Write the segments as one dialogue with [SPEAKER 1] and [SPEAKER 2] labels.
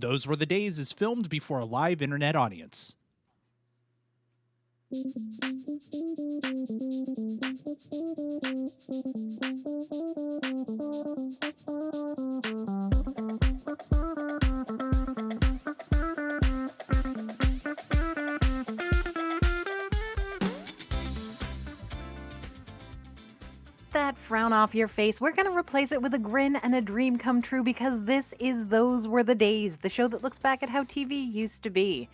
[SPEAKER 1] Those Were the Days is filmed before a live internet audience.
[SPEAKER 2] That frown off your face. We're going to replace it with a grin and a dream come true because this is Those Were the Days, the show that looks back at how TV used to be.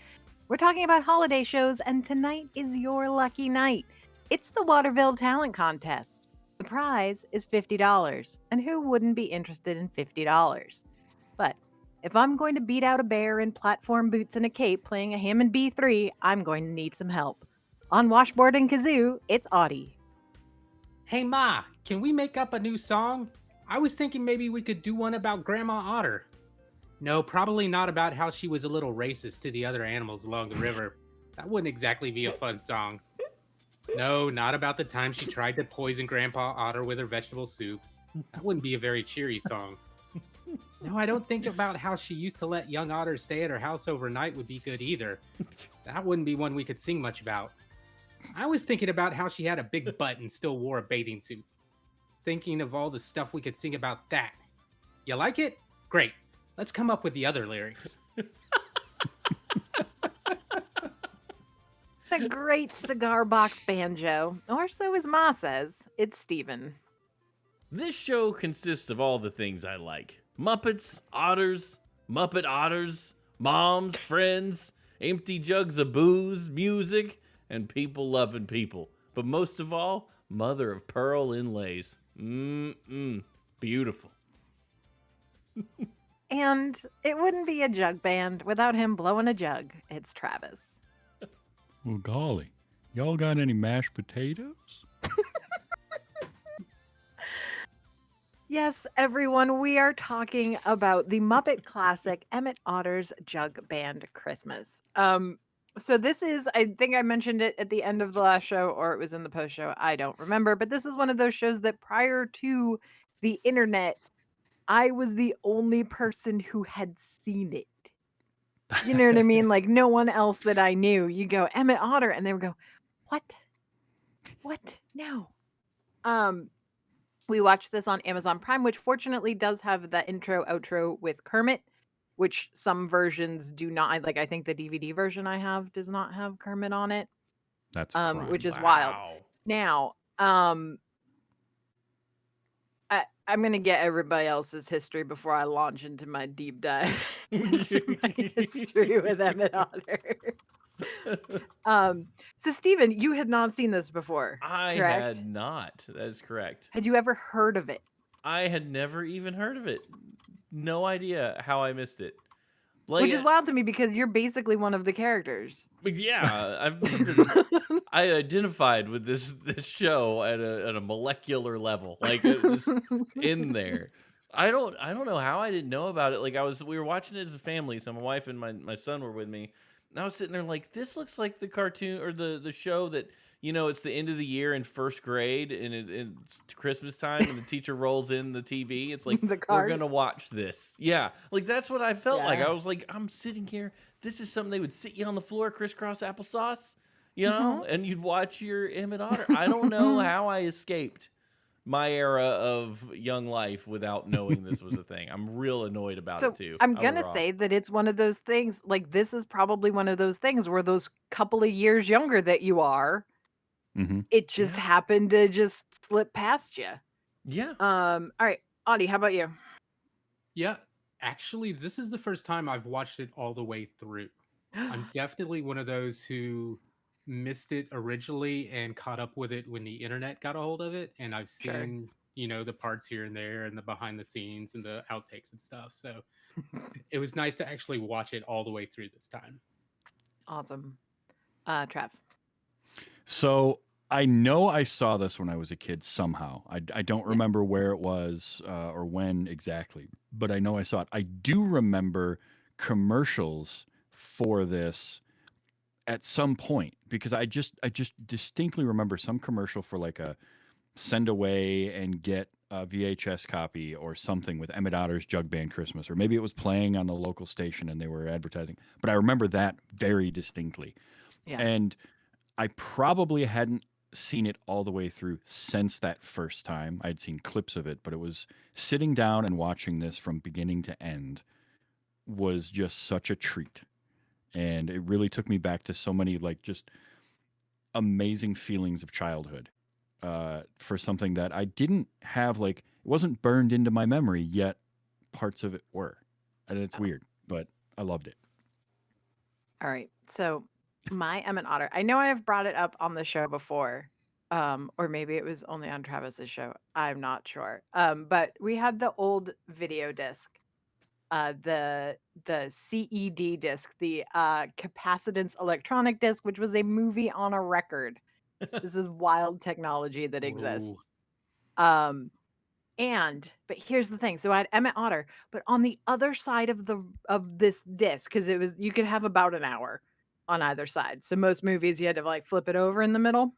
[SPEAKER 2] We're talking about holiday shows, and tonight is your lucky night. It's the Waterville Talent Contest. The prize is $50, and who wouldn't be interested in $50? But if I'm going to beat out a bear in platform boots and a cape playing a Hammond B3, I'm going to need some help. On Washboard and Kazoo, it's Audie.
[SPEAKER 3] Hey Ma, can we make up a new song? I was thinking maybe we could do one about Grandma Otter. No, probably not about how she was a little racist to the other animals along the river. That wouldn't exactly be a fun song. No, not about the time she tried to poison Grandpa Otter with her vegetable soup. That wouldn't be a very cheery song. No, I don't think about how she used to let young otters stay at her house overnight would be good either. That wouldn't be one we could sing much about. I was thinking about how she had a big butt and still wore a bathing suit. Thinking of all the stuff we could sing about that. You like it? Great. Let's come up with the other lyrics.
[SPEAKER 2] The great cigar box banjo, or so his ma says. It's Steven.
[SPEAKER 4] This show consists of all the things I like. Muppets, otters, Muppet otters, moms, friends, empty jugs of booze, music, and people loving people. But most of all, mother of pearl inlays. Beautiful.
[SPEAKER 2] And it wouldn't be a Jug-Band without him blowing a jug. It's Travis.
[SPEAKER 5] Well, golly, y'all got any mashed potatoes?
[SPEAKER 2] Yes, everyone, we are talking about the Muppet classic Emmett Otter's Jug-Band Christmas. So this is, I think I mentioned it at the end of the last show, or it was in the post show. I don't remember, but this is one of those shows that prior to the internet, I was the only person who had seen it. You know what I mean? Like no one else that I knew. You go Emmett Otter, and they would go, "What? What? No." We watched this on Amazon Prime, which fortunately does have the intro outro with Kermit, which some versions do not. Like I think the DVD version I have does not have Kermit on it.
[SPEAKER 5] That's a crime.
[SPEAKER 2] Which is wild. Now, I'm gonna get everybody else's history before I launch into my deep dive into my history with Emmett Otter. So Steven, you had not seen this before,
[SPEAKER 4] I
[SPEAKER 2] correct?
[SPEAKER 4] had not. That is correct.
[SPEAKER 2] Had you ever heard of it?
[SPEAKER 4] I had never even heard of it. No idea how I missed it. Like,
[SPEAKER 2] Which is wild to me because you're basically one of the characters.
[SPEAKER 4] Yeah, I identified with this show at a molecular level, like it was in there. I don't know how I didn't know about it. Like we were watching it as a family, so my wife and my son were with me. And I was sitting there like, this looks like the cartoon or the show that, it's the end of the year in first grade and it's Christmas time and the teacher rolls in the TV. It's like, we're going to watch this. Yeah. Like that's what I felt like. I was like, I'm sitting here. This is something they would sit you on the floor, crisscross applesauce, and you'd watch your Emmett Otter. I don't know how I escaped my era of young life without knowing this was a thing. I'm real annoyed about it too.
[SPEAKER 2] I'm going to say that it's one of those things, like this is probably one of those things where those couple of years younger that you are, it just happened to just slip past you.
[SPEAKER 4] Yeah.
[SPEAKER 2] All right, Audie, how about you?
[SPEAKER 3] Yeah, actually, this is the first time I've watched it all the way through. I'm definitely one of those who missed it originally and caught up with it when the internet got a hold of it. And I've seen, the parts here and there and the behind the scenes and the outtakes and stuff. So it was nice to actually watch it all the way through this time.
[SPEAKER 2] Awesome. Trav.
[SPEAKER 5] So I know I saw this when I was a kid somehow. I don't remember where it was or when exactly, but I know I saw it. I do remember commercials for this at some point because I just distinctly remember some commercial for like a send away and get a VHS copy or something with Emmett Otter's Jug-Band Christmas, or maybe it was playing on the local station and they were advertising. But I remember that very distinctly.
[SPEAKER 2] Yeah.
[SPEAKER 5] And I probably hadn't seen it all the way through since that first time. I'd seen clips of it, but it was sitting down and watching this from beginning to end was just such a treat. And it really took me back to so many like just amazing feelings of childhood for something that I didn't have like it wasn't burned into my memory yet parts of it were. And it's
[SPEAKER 2] Oh.
[SPEAKER 5] weird, but I loved it.
[SPEAKER 2] All right. So my Emmett Otter. I know I have brought it up on the show before. Or maybe it was only on Travis's show. I'm not sure. But we had the old video disc, the CED disc, the capacitance electronic disc, which was a movie on a record. This is wild technology that exists.
[SPEAKER 3] Ooh.
[SPEAKER 2] But here's the thing. So I had Emmett Otter, but on the other side of this disc, because it was you could have about an hour on either side. So most movies you had to like flip it over in the middle.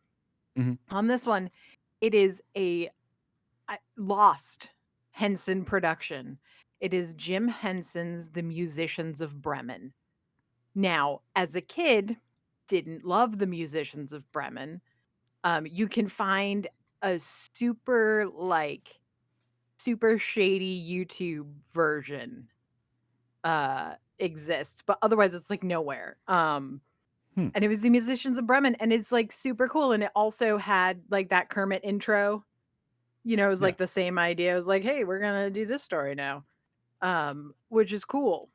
[SPEAKER 5] Mhm.
[SPEAKER 2] On this one, it is a lost Henson production. It is Jim Henson's The Musicians of Bremen. Now, as a kid, didn't love The Musicians of Bremen. You can find a super shady YouTube version exists, but otherwise it's like nowhere. And it was The Musicians of Bremen, and it's like super cool. And it also had like that Kermit intro. You know, it was
[SPEAKER 5] Yeah.
[SPEAKER 2] like the same idea. It was like, hey, we're gonna do this story now. Which is cool.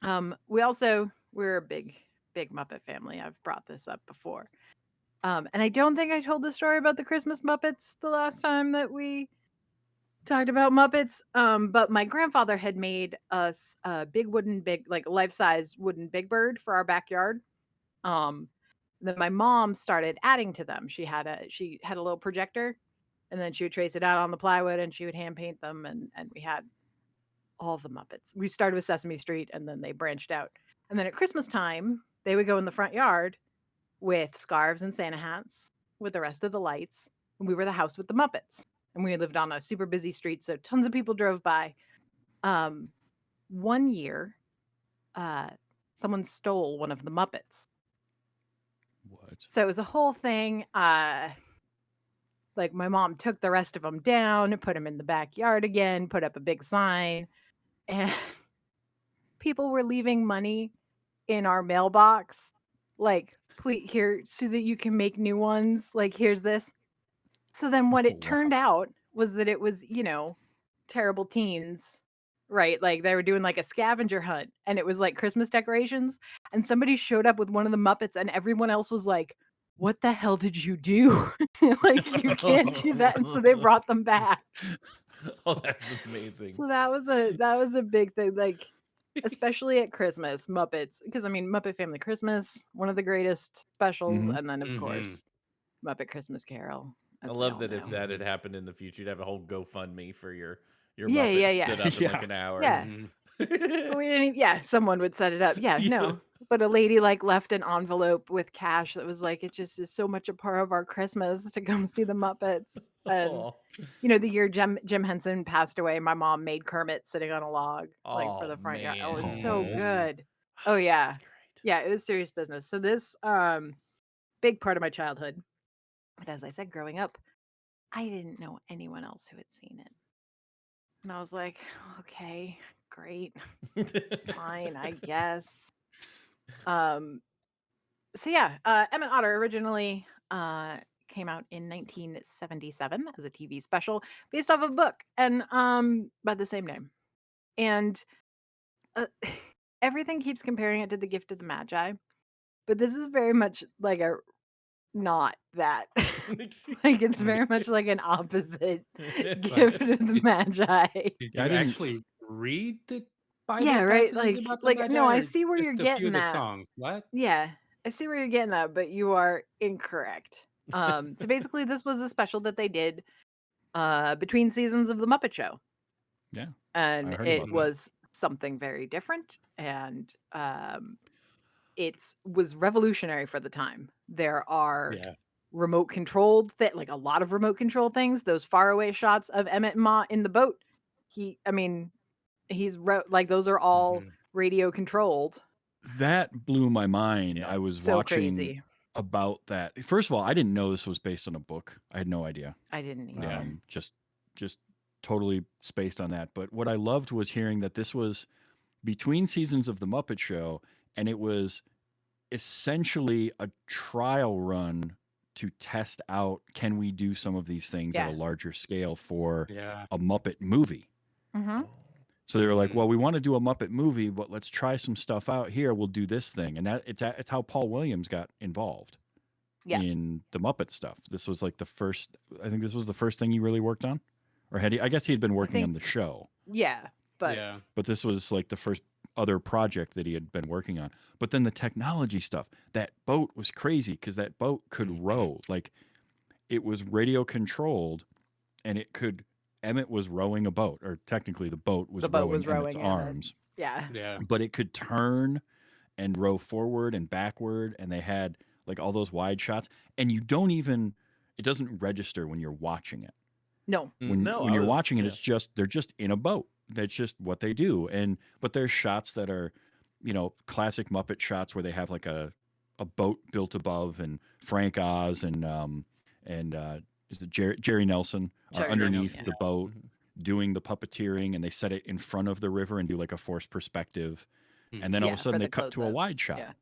[SPEAKER 2] We're a big Muppet family. I've brought this up before. And I don't think I told the story about the Christmas Muppets the last time that we talked about Muppets. But my grandfather had made us a like life-size wooden Big Bird for our backyard. Then my mom started adding to them. She had a little projector, and then she would trace it out on the plywood, and she would hand paint them, and we had all the Muppets. We started with Sesame Street, and then they branched out. And then at Christmas time, they would go in the front yard with scarves and Santa hats with the rest of the lights. And we were the house with the Muppets. And we lived on a super busy street, so tons of people drove by. One year, someone stole one of the Muppets.
[SPEAKER 5] What?
[SPEAKER 2] So it was a whole thing. Like my mom took the rest of them down, put them in the backyard again, put up a big sign, and people were leaving money in our mailbox, like, please here so that you can make new ones. Like, here's this. So then what it
[SPEAKER 5] Wow.
[SPEAKER 2] turned out was that it was, terrible teens, right? Like they were doing like a scavenger hunt, and it was like Christmas decorations, and somebody showed up with one of the Muppets, and everyone else was like, what the hell did you do? Like, you can't do that. And so they brought them back.
[SPEAKER 4] Oh, that's amazing.
[SPEAKER 2] So that was a big thing, like, especially at Christmas, Muppets, because I mean, Muppet Family Christmas, one of the greatest specials,
[SPEAKER 5] Mhm.
[SPEAKER 2] and then of
[SPEAKER 3] Mhm.
[SPEAKER 2] course, Muppet Christmas Carol.
[SPEAKER 4] I
[SPEAKER 2] As we
[SPEAKER 4] love
[SPEAKER 2] all
[SPEAKER 4] that if
[SPEAKER 2] know.
[SPEAKER 4] that had happened in the future, you'd have a whole GoFundMe for your
[SPEAKER 2] Yeah,
[SPEAKER 4] Muppet
[SPEAKER 2] yeah, yeah.
[SPEAKER 4] stood up in like
[SPEAKER 5] Yeah.
[SPEAKER 4] an hour.
[SPEAKER 2] Yeah.
[SPEAKER 3] Mhm.
[SPEAKER 2] But we didn't, yeah, someone would set it up. Yeah,
[SPEAKER 4] Yeah.
[SPEAKER 2] no. But a lady like left an envelope with cash that was like, it just is so much a part of our Christmas to come see the Muppets. And
[SPEAKER 4] Aw.
[SPEAKER 2] the year Jim Henson passed away, my mom made Kermit sitting on a log, like for
[SPEAKER 4] Oh
[SPEAKER 2] the front yard. Oh, it was
[SPEAKER 4] man.
[SPEAKER 2] so
[SPEAKER 5] Aw.
[SPEAKER 2] good. Oh yeah.
[SPEAKER 4] That's great.
[SPEAKER 2] Yeah, it was serious business. So this big part of my childhood. But as I said, growing up, I didn't know anyone else who had seen it. And I was like, okay, great. Fine, I guess. So yeah, Emmett Otter originally came out in 1977 as a TV special based off of a book and by the same name. And uh, everything keeps comparing it to The Gift of the Magi, but this is very much like a not that. Like it's very much like an opposite Gift of the Magi.
[SPEAKER 3] Did
[SPEAKER 5] Yeah, I
[SPEAKER 3] you
[SPEAKER 5] didn't.
[SPEAKER 3] actually read the Bible
[SPEAKER 2] Yeah, right.
[SPEAKER 3] passages about the
[SPEAKER 2] Like no,
[SPEAKER 3] Magi,
[SPEAKER 2] I
[SPEAKER 3] or
[SPEAKER 2] see where
[SPEAKER 3] just
[SPEAKER 2] you're
[SPEAKER 3] a few
[SPEAKER 2] getting
[SPEAKER 3] of the
[SPEAKER 2] at.
[SPEAKER 3] songs? What?
[SPEAKER 2] Yeah, I see where you're getting at, but you are incorrect. So basically, this was a special that they did between seasons of the Muppet Show,
[SPEAKER 5] Yeah,
[SPEAKER 2] and
[SPEAKER 5] I heard
[SPEAKER 2] it
[SPEAKER 5] about that.
[SPEAKER 2] was something very different, and it was revolutionary for the time. There are
[SPEAKER 3] Yeah.
[SPEAKER 2] remote controlled like a lot of remote control things. Those faraway shots of Emmett and Ma in the boat. I mean, like those are all radio controlled.
[SPEAKER 5] That blew my mind.
[SPEAKER 4] Yeah.
[SPEAKER 5] I was
[SPEAKER 2] So
[SPEAKER 5] watching
[SPEAKER 2] crazy.
[SPEAKER 5] about that. First of all, I didn't know this was based on a book. I had no idea.
[SPEAKER 2] I didn't either.
[SPEAKER 5] Just totally spaced on that. But what I loved was hearing that this was between seasons of the Muppet Show, and it was essentially a trial run to test out, can we do some of these things at a
[SPEAKER 2] Yeah.
[SPEAKER 5] larger scale for
[SPEAKER 3] Yeah.
[SPEAKER 5] a Muppet movie?
[SPEAKER 2] Mm-hmm.
[SPEAKER 5] So they were like,
[SPEAKER 3] Mhm.
[SPEAKER 5] well, we want to do a Muppet movie, but let's try some stuff out here. We'll do this thing. And it's how Paul Williams got involved
[SPEAKER 2] Yeah.
[SPEAKER 5] in the Muppet stuff. This was like I think this was the first thing he really worked on. Or I guess he had been working on
[SPEAKER 2] think
[SPEAKER 5] the show,
[SPEAKER 2] Yeah, but
[SPEAKER 3] Yeah.
[SPEAKER 5] but this was like the first other project that he had been working on. But then the technology stuff, that boat was crazy because that boat could
[SPEAKER 3] Mhm.
[SPEAKER 5] row. Like it was radio controlled and Emmett was rowing a boat, or technically the boat was
[SPEAKER 2] the boat
[SPEAKER 5] rowing
[SPEAKER 2] was
[SPEAKER 5] Emmett's
[SPEAKER 2] rowing Emmett.
[SPEAKER 5] arms,
[SPEAKER 2] Yeah.
[SPEAKER 3] Yeah.
[SPEAKER 5] but it could turn and row forward and backward. And they had like all those wide shots, and it doesn't register when you're watching it.
[SPEAKER 2] No.
[SPEAKER 5] When
[SPEAKER 4] No,
[SPEAKER 5] when
[SPEAKER 4] I
[SPEAKER 5] you're
[SPEAKER 4] was
[SPEAKER 5] watching it,
[SPEAKER 4] yeah.
[SPEAKER 5] they're just in a boat. That's just what they do. But there's shots that are, classic Muppet shots where they have like a boat built above, and Frank Oz and is it Jerry Nelson are
[SPEAKER 2] Jerry
[SPEAKER 5] underneath
[SPEAKER 2] Nelson,
[SPEAKER 5] the boat doing the puppeteering, and they set it in front of the river and do like a forced perspective. And then all of
[SPEAKER 2] Yeah,
[SPEAKER 5] a sudden
[SPEAKER 2] for
[SPEAKER 5] they
[SPEAKER 2] the
[SPEAKER 5] cut to a wide
[SPEAKER 2] close-ups.
[SPEAKER 5] shot.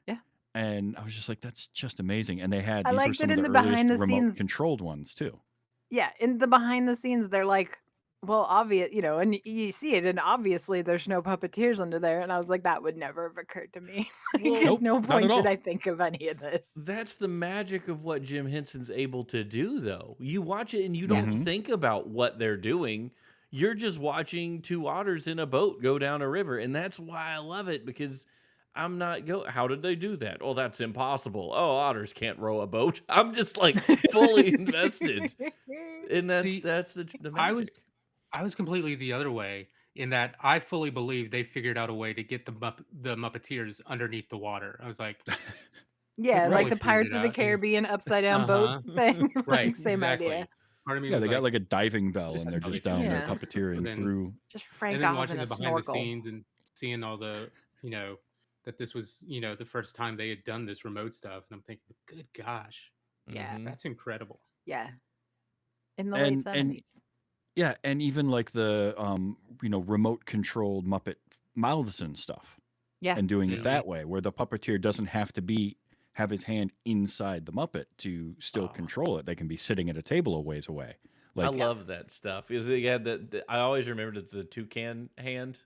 [SPEAKER 2] Yeah. Yeah.
[SPEAKER 5] And I was just like, that's just amazing. And these
[SPEAKER 2] I
[SPEAKER 5] were
[SPEAKER 2] like
[SPEAKER 5] some
[SPEAKER 2] that
[SPEAKER 5] of
[SPEAKER 2] in
[SPEAKER 5] the
[SPEAKER 2] the
[SPEAKER 5] earliest
[SPEAKER 2] behind the
[SPEAKER 5] remote
[SPEAKER 2] scenes.
[SPEAKER 5] controlled ones too.
[SPEAKER 2] Yeah, in the behind the scenes, they're like, well, obvious, and you see it, and obviously there's no puppeteers under there. And I was like, that would never have occurred to me.
[SPEAKER 4] Well,
[SPEAKER 2] At
[SPEAKER 5] Nope,
[SPEAKER 2] no
[SPEAKER 5] not
[SPEAKER 2] point
[SPEAKER 5] at
[SPEAKER 2] did
[SPEAKER 5] all.
[SPEAKER 2] I think of any of this.
[SPEAKER 4] That's the magic of what Jim Henson's able to do, though. You watch it and you don't
[SPEAKER 5] Mhm.
[SPEAKER 4] think about what they're doing. You're just watching two otters in a boat go down a river. And that's why I love it, because I'm not how did they do that? Oh, that's impossible. Oh, otters can't row a boat. I'm just like fully invested. And
[SPEAKER 3] See,
[SPEAKER 4] that's the
[SPEAKER 3] I
[SPEAKER 4] magic.
[SPEAKER 3] was completely the other way in that I fully believe they figured out a way to get the Muppeteers underneath the water. I was like,
[SPEAKER 2] Yeah,
[SPEAKER 3] probably
[SPEAKER 2] like the
[SPEAKER 3] figured
[SPEAKER 2] Pirates
[SPEAKER 3] it
[SPEAKER 2] of the
[SPEAKER 3] out.
[SPEAKER 2] Caribbean upside down boat
[SPEAKER 3] Uh-huh.
[SPEAKER 2] thing.
[SPEAKER 3] Right,
[SPEAKER 2] Like, same
[SPEAKER 3] exactly.
[SPEAKER 2] idea.
[SPEAKER 3] Part of me
[SPEAKER 5] Yeah,
[SPEAKER 3] was
[SPEAKER 5] they got
[SPEAKER 3] like,
[SPEAKER 5] like a diving bell, and they're
[SPEAKER 3] how they
[SPEAKER 5] just down there
[SPEAKER 2] Yeah.
[SPEAKER 5] puppeteering
[SPEAKER 3] then
[SPEAKER 5] through.
[SPEAKER 2] Just
[SPEAKER 3] and
[SPEAKER 2] Frank
[SPEAKER 3] then
[SPEAKER 2] Oz
[SPEAKER 3] watching
[SPEAKER 2] in a
[SPEAKER 3] the behind the
[SPEAKER 2] snorkel.
[SPEAKER 3] scenes and seeing all the, that this was, the first time they had done this remote stuff. And I'm thinking, good gosh,
[SPEAKER 2] Yeah.
[SPEAKER 4] Mhm.
[SPEAKER 3] that's incredible.
[SPEAKER 2] Yeah. In the late
[SPEAKER 5] And
[SPEAKER 2] 70s.
[SPEAKER 5] yeah, and even like the remote controlled Muppet mouths and stuff,
[SPEAKER 2] Yeah.
[SPEAKER 5] and doing it
[SPEAKER 3] Mhm.
[SPEAKER 5] that way, where the puppeteer doesn't have to have his hand inside the Muppet to still
[SPEAKER 4] Oh.
[SPEAKER 5] control it. They can be sitting at a table a ways away.
[SPEAKER 4] I
[SPEAKER 5] Like
[SPEAKER 4] love that stuff. Is it had I always remembered it's the toucan hand,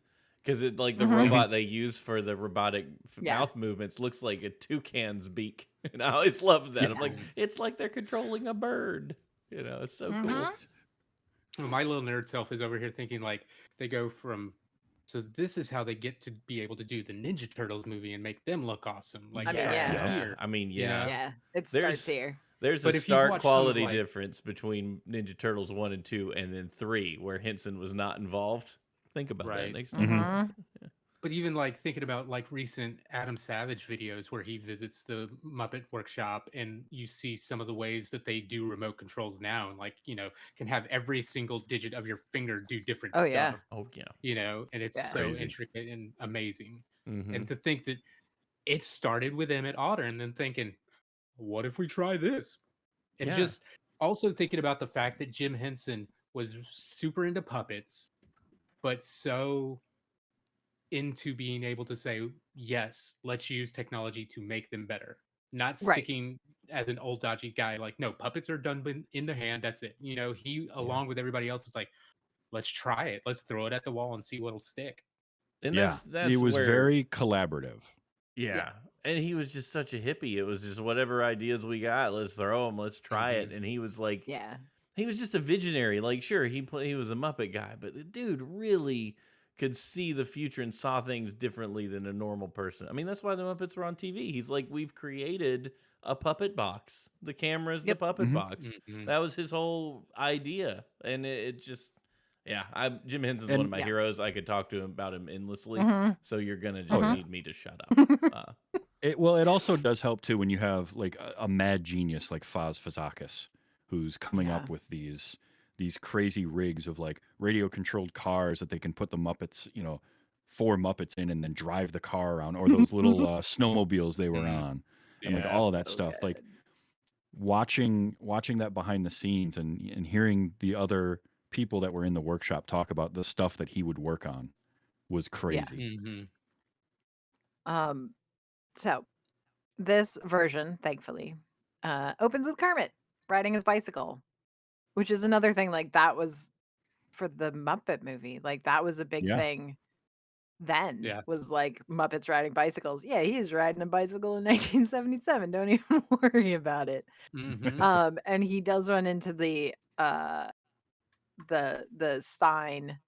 [SPEAKER 4] because it like the
[SPEAKER 2] Mhm.
[SPEAKER 4] robot they use for the robotic
[SPEAKER 2] Yeah.
[SPEAKER 4] mouth movements looks like a toucan's beak, and I always loved that. I'm like,
[SPEAKER 3] Yes.
[SPEAKER 4] it's like they're controlling a bird. It's so cool.
[SPEAKER 2] Mhm.
[SPEAKER 3] Well, my little nerd self is over here thinking like they go from, so this is how they get to be able to do the Ninja Turtles movie and make them look awesome. Like
[SPEAKER 2] I mean,
[SPEAKER 3] starting
[SPEAKER 2] yeah.
[SPEAKER 3] here.
[SPEAKER 4] I mean,
[SPEAKER 3] you
[SPEAKER 4] yeah.
[SPEAKER 3] know?
[SPEAKER 2] Yeah. It
[SPEAKER 4] There's-
[SPEAKER 2] starts here.
[SPEAKER 4] There's
[SPEAKER 3] But
[SPEAKER 4] a
[SPEAKER 3] if you've
[SPEAKER 4] stark
[SPEAKER 3] watched some of,
[SPEAKER 4] quality
[SPEAKER 3] like-
[SPEAKER 4] difference between Ninja Turtles 1 and 2 and then 3, where Henson was not involved. Think about
[SPEAKER 3] Right.
[SPEAKER 4] that next
[SPEAKER 5] Mhm.
[SPEAKER 4] time.
[SPEAKER 3] But even like thinking about like recent Adam Savage videos where he visits the Muppet workshop and you see some of the ways that they do remote controls now, and like, can have every single digit of your finger do different
[SPEAKER 2] Oh, yeah.
[SPEAKER 3] stuff,
[SPEAKER 4] Oh, yeah.
[SPEAKER 3] and it's
[SPEAKER 2] Yeah.
[SPEAKER 3] so
[SPEAKER 5] Crazy.
[SPEAKER 3] intricate and amazing.
[SPEAKER 4] Mhm.
[SPEAKER 3] And to think that it started with Emmett Otter and then thinking, what if we try this? And
[SPEAKER 4] Yeah.
[SPEAKER 3] just also thinking about the fact that Jim Henson was super into puppets, but so into being able to say, yes, let's use technology to make them better. Not
[SPEAKER 2] Right.
[SPEAKER 3] sticking as an old dodgy guy, like, no, puppets are done in the hand. That's it. He, along with everybody else, was like, let's try it. Let's throw it at the wall and see what'll stick.
[SPEAKER 4] And
[SPEAKER 5] Yeah,
[SPEAKER 4] that's
[SPEAKER 5] it was
[SPEAKER 4] where
[SPEAKER 5] very collaborative.
[SPEAKER 4] Yeah. And he was just such a hippie. It was just whatever ideas we got, let's throw them, let's try it. And he was like,
[SPEAKER 2] Yeah.
[SPEAKER 4] he was just a visionary. Like, sure, he was a Muppet guy, but the dude really could see the future and saw things differently than a normal person. I mean, that's why the Muppets were on TV. He's like, we've created a puppet box. The camera's
[SPEAKER 2] Yep.
[SPEAKER 4] the puppet
[SPEAKER 5] Mhm.
[SPEAKER 4] box.
[SPEAKER 3] Mhm.
[SPEAKER 4] That was his whole idea. And it just, yeah, Jim Henson's one of
[SPEAKER 5] And-
[SPEAKER 4] my
[SPEAKER 2] Yeah.
[SPEAKER 4] heroes. I could talk to him about him endlessly.
[SPEAKER 2] Mhm.
[SPEAKER 4] So you're going to just
[SPEAKER 2] Mhm.
[SPEAKER 4] need me to shut up.
[SPEAKER 5] It also does help too when you have like a mad genius like Faz Fazakis, who's coming
[SPEAKER 2] Yeah.
[SPEAKER 5] up with these crazy rigs of like radio controlled cars that they can put the Muppets, 4 Muppets in and then drive the car around, or those little snowmobiles they were
[SPEAKER 3] Mhm.
[SPEAKER 5] on, and like
[SPEAKER 3] Yeah.
[SPEAKER 5] all of that
[SPEAKER 2] So
[SPEAKER 5] stuff. Like
[SPEAKER 2] good.
[SPEAKER 5] watching that behind the scenes and hearing the other people that were in the workshop talk about the stuff that he would work on was
[SPEAKER 2] Yeah.
[SPEAKER 5] crazy.
[SPEAKER 3] Mhm.
[SPEAKER 2] Um, so this version, thankfully, opens with Kermit riding his bicycle, which is another thing. Like that was for the Muppet movie. Like that was a big
[SPEAKER 5] Yeah.
[SPEAKER 2] thing then.
[SPEAKER 3] Yeah.
[SPEAKER 2] Was like Muppets riding bicycles. Yeah, he's riding a bicycle in 1977. Don't even worry about it.
[SPEAKER 3] Mhm.
[SPEAKER 2] And he does run into the sign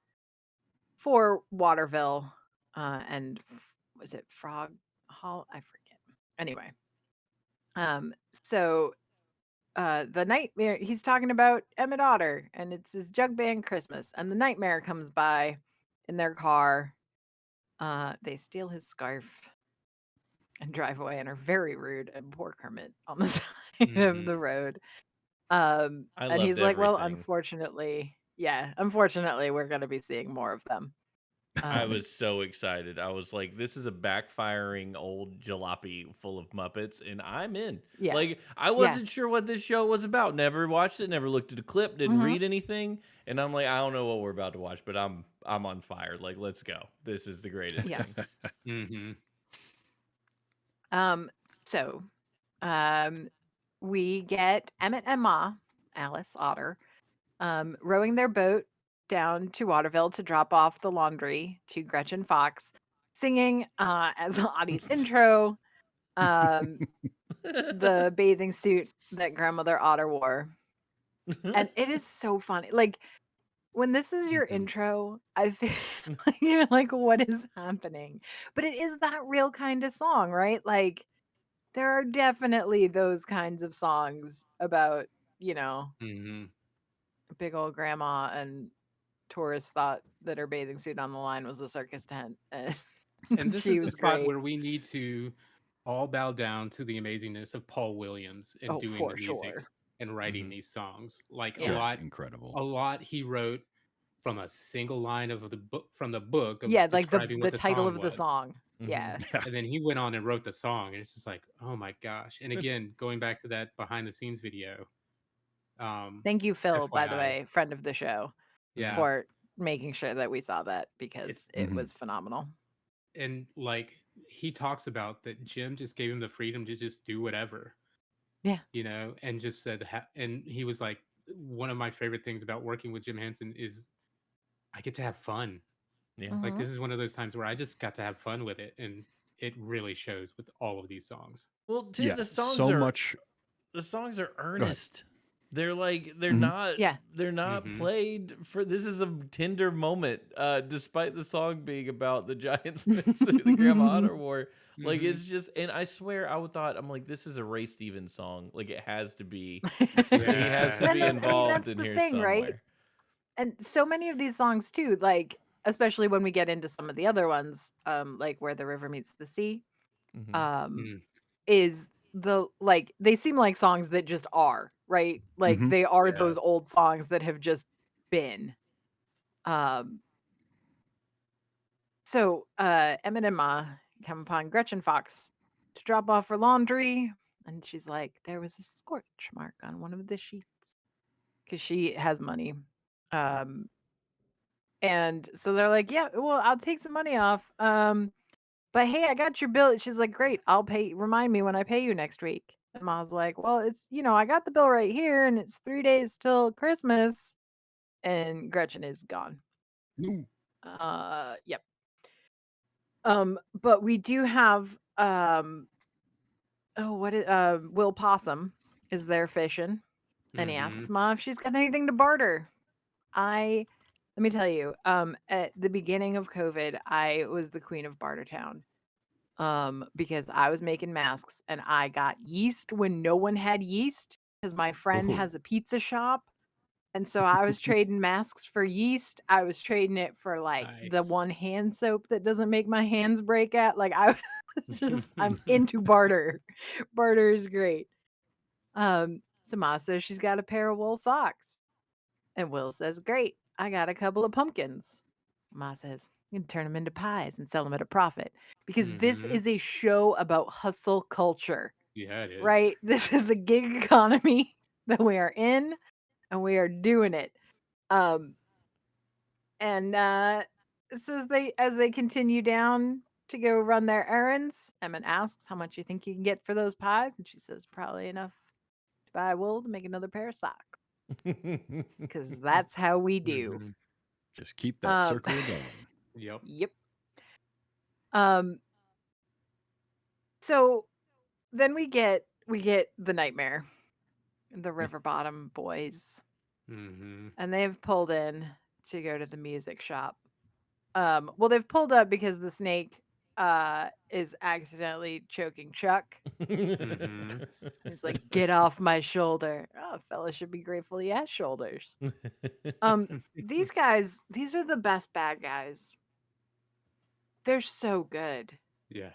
[SPEAKER 2] for Waterville, and was it Frog Hall? I forget. Anyway, so the nightmare, he's talking about Emmett Otter, and it's his Jug-Band Christmas, and the nightmare comes by in their car. They steal his scarf and drive away and are very rude and poor Kermit on the side of
[SPEAKER 3] Mhm.
[SPEAKER 2] the road.
[SPEAKER 4] I
[SPEAKER 2] And
[SPEAKER 4] loved
[SPEAKER 2] he's like, well,
[SPEAKER 4] everything.
[SPEAKER 2] unfortunately, we're going to be seeing more of them.
[SPEAKER 4] I
[SPEAKER 2] Um,
[SPEAKER 4] was so excited. I was like, this is a backfiring old jalopy full of Muppets, and I'm in.
[SPEAKER 2] yeah,
[SPEAKER 4] Like, I
[SPEAKER 2] yeah.
[SPEAKER 4] wasn't sure what this show was about. Never watched it, never looked at a clip, didn't
[SPEAKER 2] hmm
[SPEAKER 4] read anything. And I'm like, I don't know what we're about to watch, but I'm on fire. Like, let's go. This is the greatest
[SPEAKER 2] Yeah.
[SPEAKER 4] thing.
[SPEAKER 3] Mhm.
[SPEAKER 2] Um, so um, we get Emmett and Ma, Alice Otter, rowing their boat down to Waterville to drop off the laundry to Gretchen Fox, singing as Audie's intro, um, the bathing suit that grandmother Otter wore. And it is so funny. Like when this is your
[SPEAKER 3] Mhm.
[SPEAKER 2] intro, I feel like you're like, what is happening? But it is that real kind of song, right? Like there are definitely those kinds of songs about, you know,
[SPEAKER 3] Mhm.
[SPEAKER 2] big old grandma and tourists thought that her bathing suit on the line was a circus tent. And
[SPEAKER 3] And this
[SPEAKER 2] she
[SPEAKER 3] is the
[SPEAKER 2] was
[SPEAKER 3] spot
[SPEAKER 2] great.
[SPEAKER 3] where we need to all bow down to the amazingness of Paul Williams in
[SPEAKER 2] Oh,
[SPEAKER 3] doing the
[SPEAKER 2] for
[SPEAKER 3] music
[SPEAKER 2] sure.
[SPEAKER 3] and writing
[SPEAKER 4] Mhm.
[SPEAKER 3] these songs. Like
[SPEAKER 2] Yeah.
[SPEAKER 5] Just incredible.
[SPEAKER 3] a lot he wrote from a single line of the book from the book of
[SPEAKER 2] Yeah, like
[SPEAKER 3] describing
[SPEAKER 2] the
[SPEAKER 3] what the
[SPEAKER 2] title
[SPEAKER 3] song
[SPEAKER 2] of the
[SPEAKER 3] was.
[SPEAKER 2] song.
[SPEAKER 4] Mhm.
[SPEAKER 2] Yeah.
[SPEAKER 5] Yeah.
[SPEAKER 3] And then he went on and wrote the song, and it's just like, oh my gosh. And again, going back to that behind the scenes video, um,
[SPEAKER 2] Thank you, Phil, by the
[SPEAKER 3] FYI,
[SPEAKER 2] way, friend of the show,
[SPEAKER 3] yeah,
[SPEAKER 4] Mhm.
[SPEAKER 2] for making sure that we saw that because
[SPEAKER 3] it's
[SPEAKER 2] it
[SPEAKER 5] Mhm.
[SPEAKER 2] was phenomenal.
[SPEAKER 3] and like he talks about that Jim just gave him the freedom to just do whatever,
[SPEAKER 2] Yeah.
[SPEAKER 3] and just said, and he was like, one of my favorite things about working with Jim Henson is I get to have fun.
[SPEAKER 4] Yeah.
[SPEAKER 3] Like
[SPEAKER 2] hmm
[SPEAKER 3] this is one of those times where I just got to have fun with it, and it really shows with all of these songs.
[SPEAKER 4] Well, too,
[SPEAKER 5] Yeah. So much.
[SPEAKER 4] the songs are
[SPEAKER 5] Go ahead.
[SPEAKER 4] earnest. They're like
[SPEAKER 5] Mhm.
[SPEAKER 2] Yeah.
[SPEAKER 4] they're not
[SPEAKER 3] Mm-hmm.
[SPEAKER 4] played for this is a tender moment, despite the song being about the giant spin suit the Grandma Otter wore. Like
[SPEAKER 3] Mm-hmm.
[SPEAKER 4] it's just and I swear I would thought I'm like, this is a Ray Stevens song. Like it has to be he has to
[SPEAKER 3] Yeah.
[SPEAKER 2] And
[SPEAKER 4] be
[SPEAKER 2] I mean,
[SPEAKER 4] involved
[SPEAKER 2] that's
[SPEAKER 4] in
[SPEAKER 2] the
[SPEAKER 4] here
[SPEAKER 2] thing, right?
[SPEAKER 4] somewhere.
[SPEAKER 2] And so many of these songs too, like especially when we get into some of the other ones, like where the river meets the sea,
[SPEAKER 4] Hmm.
[SPEAKER 2] um,
[SPEAKER 3] Mm.
[SPEAKER 2] is the like they seem like songs that just are, right? Like
[SPEAKER 5] Mhm.
[SPEAKER 2] they are
[SPEAKER 3] Yeah.
[SPEAKER 2] those old songs that have just been. Um, so Emmett and Ma come upon Gretchen Fox to drop off her laundry, and she's like, there was a scorch mark on one of the sheets because she has money. Um, and so they're like, yeah, well, I'll take some money off. But hey, I got your bill. She's like, great, I'll pay. Remind me when I pay you next week. And Ma's like, well, it's, I got the bill right here and it's 3 days till Christmas. And Gretchen is gone.
[SPEAKER 5] No.
[SPEAKER 2] Yep. But we do have, Will Possum is there fishing and he
[SPEAKER 3] Mm-hmm.
[SPEAKER 2] asks Ma if she's got anything to barter. Let me tell you, at the beginning of COVID, I was the queen of Bartertown. Because I was making masks and I got yeast when no one had yeast because my friend
[SPEAKER 5] Oh.
[SPEAKER 2] has a pizza shop And so I was trading masks for yeast. I was trading it for like the
[SPEAKER 3] Nice.
[SPEAKER 2] one hand soap that doesn't make my hands break out. Like I was I'm into barter. Barter is great. So Ma says she's got a pair of wool socks. And Will says, great, I got a couple of pumpkins. Ma says, you can turn them into pies and sell them at a profit. Because this
[SPEAKER 3] Mhm.
[SPEAKER 2] is a show about hustle culture,
[SPEAKER 3] Yeah, it is.
[SPEAKER 2] right? This is a gig economy that we are in and we are doing it. And it says as they continue down to go run their errands, Emmett asks how much you think you can get for those pies, and she says probably enough to buy wool to make another pair of socks, because that's how we do.
[SPEAKER 3] Mhm.
[SPEAKER 5] Just keep that circle going.
[SPEAKER 3] Yep.
[SPEAKER 2] Yep. So then we get the nightmare, the River Bottom boys,
[SPEAKER 3] Mhm.
[SPEAKER 2] and they've pulled in to go to the music shop. Well, they've pulled up because the snake is accidentally choking Chuck.
[SPEAKER 3] Mhm.
[SPEAKER 2] He's like, "Get off my shoulder." Oh, fella should be grateful he has shoulders. These guys, these are the best bad guys. They're so good
[SPEAKER 3] Yeah.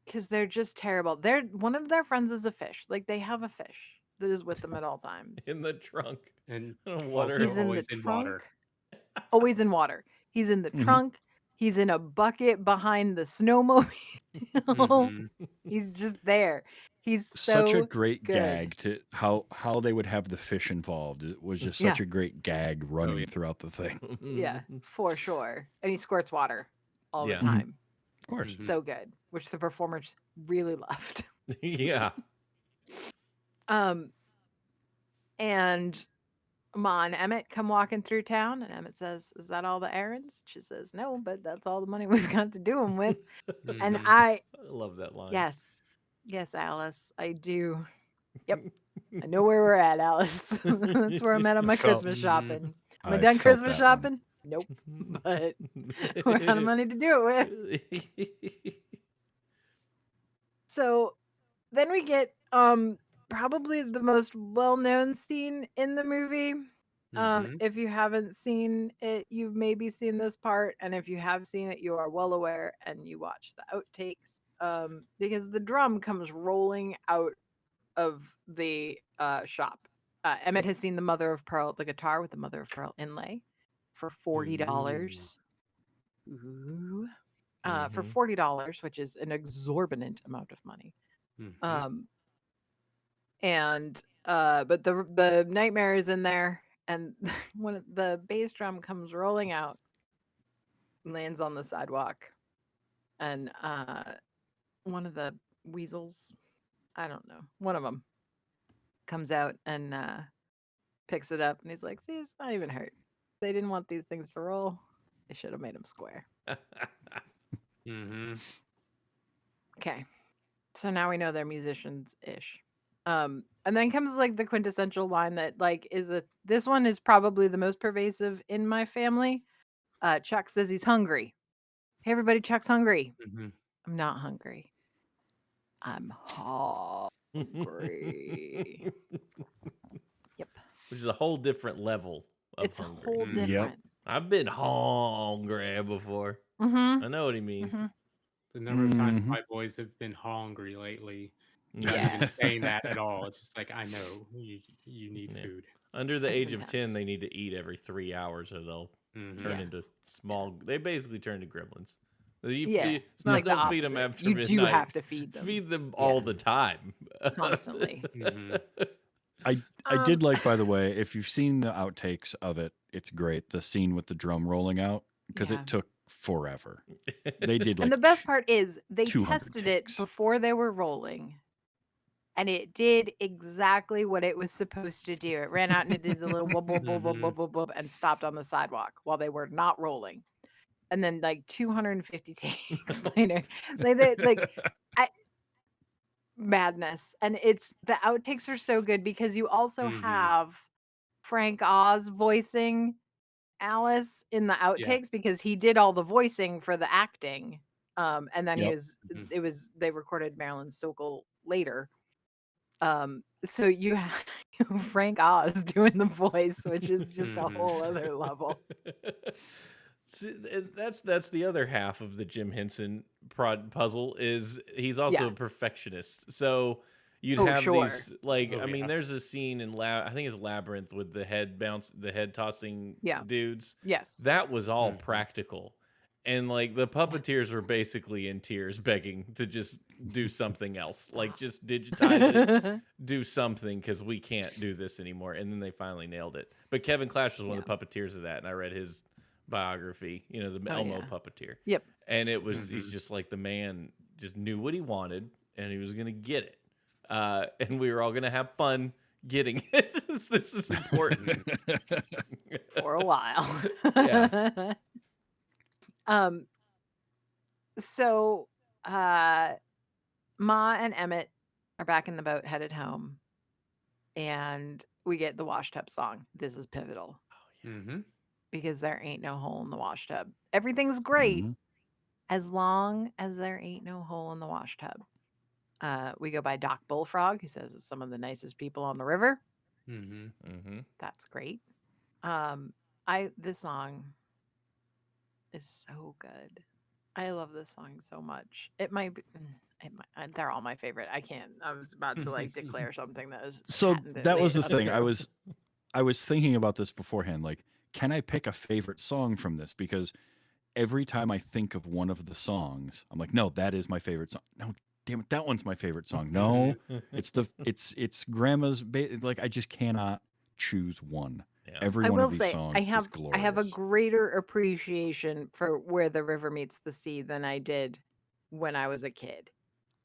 [SPEAKER 2] because they're just terrible. One of their friends is a fish. Like they have a fish that is with them at all times.
[SPEAKER 4] In the trunk.
[SPEAKER 3] And
[SPEAKER 4] Water.
[SPEAKER 3] also
[SPEAKER 2] He's in the
[SPEAKER 3] always in water.
[SPEAKER 2] trunk. Always in water. He's in the
[SPEAKER 5] Mhm.
[SPEAKER 2] trunk. He's in a bucket behind the snowmobile.
[SPEAKER 3] Mhm.
[SPEAKER 2] He's just there. He's
[SPEAKER 5] Such a
[SPEAKER 2] so
[SPEAKER 5] great
[SPEAKER 2] good.
[SPEAKER 5] gag to how they would have the fish involved. It was just
[SPEAKER 2] Yeah.
[SPEAKER 5] such a great gag running
[SPEAKER 3] yeah.
[SPEAKER 5] throughout the thing.
[SPEAKER 2] Yeah, for sure. And he squirts water all
[SPEAKER 4] Yeah.
[SPEAKER 2] the time.
[SPEAKER 5] Of course.
[SPEAKER 3] Mhm.
[SPEAKER 2] So good, which the performers really loved.
[SPEAKER 4] Yeah.
[SPEAKER 2] And Ma and Emmett come walking through town, and Emmett says, "Is that all the errands?" She says, "No, but that's all the money we've got to do them with." And
[SPEAKER 3] Mhm.
[SPEAKER 4] I love that line.
[SPEAKER 2] yes, Alice, I do. Yep, I know where we're at, Alice. That's where I'm at on my
[SPEAKER 5] Felt-
[SPEAKER 2] Christmas
[SPEAKER 3] Mhm.
[SPEAKER 2] shopping. Am I
[SPEAKER 5] I
[SPEAKER 2] done
[SPEAKER 5] felt
[SPEAKER 2] Christmas
[SPEAKER 5] that one.
[SPEAKER 2] shopping? Nope, but we're out of money to do it with. So then we get probably the most well-known scene in the movie.
[SPEAKER 3] Mhm.
[SPEAKER 2] If you haven't seen it, you've maybe seen this part, and if you have seen it, you are well aware and you watch the outtakes. Because the drum comes rolling out of the shop. Emmett has seen the Mother of Pearl, the guitar with the Mother of Pearl inlay, for $40. Ooh. For
[SPEAKER 4] Mhm.
[SPEAKER 2] $40, which is an exorbitant amount of money.
[SPEAKER 3] Mhm.
[SPEAKER 2] But the nightmare is in there, and when the bass drum comes rolling out, lands on the sidewalk, and one of the weasels, I don't know, one of them comes out and picks it up, and he's like, "See, it's not even hurt. They didn't want these things to roll. They should have made them square."
[SPEAKER 3] Mhm.
[SPEAKER 2] Okay, so now we know they're musicians ish. And then comes like the quintessential line that like this one is probably the most pervasive in my family. Chuck says he's hungry. Hey everybody, Chuck's hungry.
[SPEAKER 3] Mhm.
[SPEAKER 2] I'm not hungry. I'm hungry. Yep.
[SPEAKER 4] Which is a whole different level of
[SPEAKER 2] It's a
[SPEAKER 4] hungry.
[SPEAKER 2] whole
[SPEAKER 3] Mhm.
[SPEAKER 5] Yep.
[SPEAKER 2] different.
[SPEAKER 4] I've been hungry before.
[SPEAKER 2] Mm-hmm.
[SPEAKER 4] I know what he means.
[SPEAKER 2] Mm-hmm.
[SPEAKER 3] The number of times
[SPEAKER 5] Mhm.
[SPEAKER 3] my boys have been hungry lately, not
[SPEAKER 2] Yeah.
[SPEAKER 3] even saying that at all. It's just like, I know you need
[SPEAKER 4] Yeah.
[SPEAKER 3] food.
[SPEAKER 4] Under the
[SPEAKER 2] It's
[SPEAKER 4] age of 10,
[SPEAKER 2] intense.
[SPEAKER 4] they need to eat every 3 hours or they'll turn
[SPEAKER 3] Mhm.
[SPEAKER 2] Yeah.
[SPEAKER 4] into small. They basically turn to gremlins.
[SPEAKER 2] Yeah.
[SPEAKER 4] It's
[SPEAKER 2] It's
[SPEAKER 4] not
[SPEAKER 2] like the
[SPEAKER 4] don't feed them
[SPEAKER 2] opposite.
[SPEAKER 4] after
[SPEAKER 2] You do
[SPEAKER 4] midnight.
[SPEAKER 2] have to feed them
[SPEAKER 4] Feed them
[SPEAKER 2] Yeah.
[SPEAKER 4] all the time.
[SPEAKER 2] constantly.
[SPEAKER 3] Mhm.
[SPEAKER 5] I did like, by the way, if you've seen the outtakes of it, it's great. The scene with the drum rolling out because
[SPEAKER 2] Yeah.
[SPEAKER 5] it took forever. They did
[SPEAKER 2] And
[SPEAKER 5] like
[SPEAKER 2] the best part is they
[SPEAKER 5] 200
[SPEAKER 2] tested it
[SPEAKER 5] takes.
[SPEAKER 2] before they were rolling, and it did exactly what it was supposed to do. It ran out and it did the little wub wub wub wub wub
[SPEAKER 3] Mhm.
[SPEAKER 2] wub wub and stopped on the sidewalk while they were not rolling. And then like 250 takes later, like I, madness. And it's the outtakes are so good because you also
[SPEAKER 3] Mhm.
[SPEAKER 2] have Frank Oz voicing Alice in the
[SPEAKER 3] Yeah.
[SPEAKER 2] outtakes because he did all the voicing for the acting. And then
[SPEAKER 5] Yep.
[SPEAKER 3] Mhm.
[SPEAKER 2] they recorded Marilyn Sokol later. So you have Frank Oz doing the voice, which is just a
[SPEAKER 3] Mhm.
[SPEAKER 2] whole other level.
[SPEAKER 4] See, that's the other half of the Jim Henson puzzle is he's also
[SPEAKER 2] Yeah.
[SPEAKER 4] a perfectionist. So you'd
[SPEAKER 2] Oh,
[SPEAKER 4] have
[SPEAKER 2] sure.
[SPEAKER 4] these like
[SPEAKER 3] Oh,
[SPEAKER 4] I mean
[SPEAKER 3] yeah.
[SPEAKER 4] there's a scene in I think it's Labyrinth with the head tossing
[SPEAKER 2] Yeah.
[SPEAKER 4] dudes.
[SPEAKER 2] Yes.
[SPEAKER 4] That was all
[SPEAKER 3] Mhm.
[SPEAKER 4] practical. And like the puppeteers were basically in tears begging to just do something else. Like just digitize it, do something because we can't do this anymore. And then they finally nailed it. But Kevin Clash was one
[SPEAKER 2] Yeah.
[SPEAKER 4] of the puppeteers of that, and I read his biography, the
[SPEAKER 2] Oh,
[SPEAKER 4] Elmo
[SPEAKER 2] yeah.
[SPEAKER 4] puppeteer.
[SPEAKER 2] Yep.
[SPEAKER 4] And he's
[SPEAKER 3] Mhm.
[SPEAKER 4] just like the man just knew what he wanted and he was gonna get it. And we were all gonna have fun getting it. This is important.
[SPEAKER 2] For a while.
[SPEAKER 4] Yeah.
[SPEAKER 2] um. So, Ma and Emmett are back in the boat headed home, and we get the wash tub song. This is pivotal
[SPEAKER 3] Mhm.
[SPEAKER 2] because there ain't no hole in the wash tub. Everything's great
[SPEAKER 5] Mhm.
[SPEAKER 2] as long as there ain't no hole in the wash tub. We go by Doc Bullfrog, who says it's some of the nicest people on the river.
[SPEAKER 3] Mhm.
[SPEAKER 4] Mm-hmm.
[SPEAKER 2] That's great. This song is so good. I love this song so much. It might be, they're all my favorite. I can't. I was about to like declare something that was
[SPEAKER 5] So that
[SPEAKER 2] patently
[SPEAKER 5] was the thing.
[SPEAKER 2] untrue.
[SPEAKER 5] I was thinking about this beforehand. Like, can I pick a favorite song from this? Because every time I think of one of the songs, I'm like, no, that is my favorite song. No, damn it, that one's my favorite song. No, it's Grandma's. Like, I just cannot choose one.
[SPEAKER 4] Yeah.
[SPEAKER 5] Every
[SPEAKER 2] I
[SPEAKER 5] one
[SPEAKER 2] will
[SPEAKER 5] of these
[SPEAKER 2] say
[SPEAKER 5] songs is
[SPEAKER 2] I have a
[SPEAKER 5] glorious.
[SPEAKER 2] greater appreciation for where the river meets the sea than I did when I was a kid.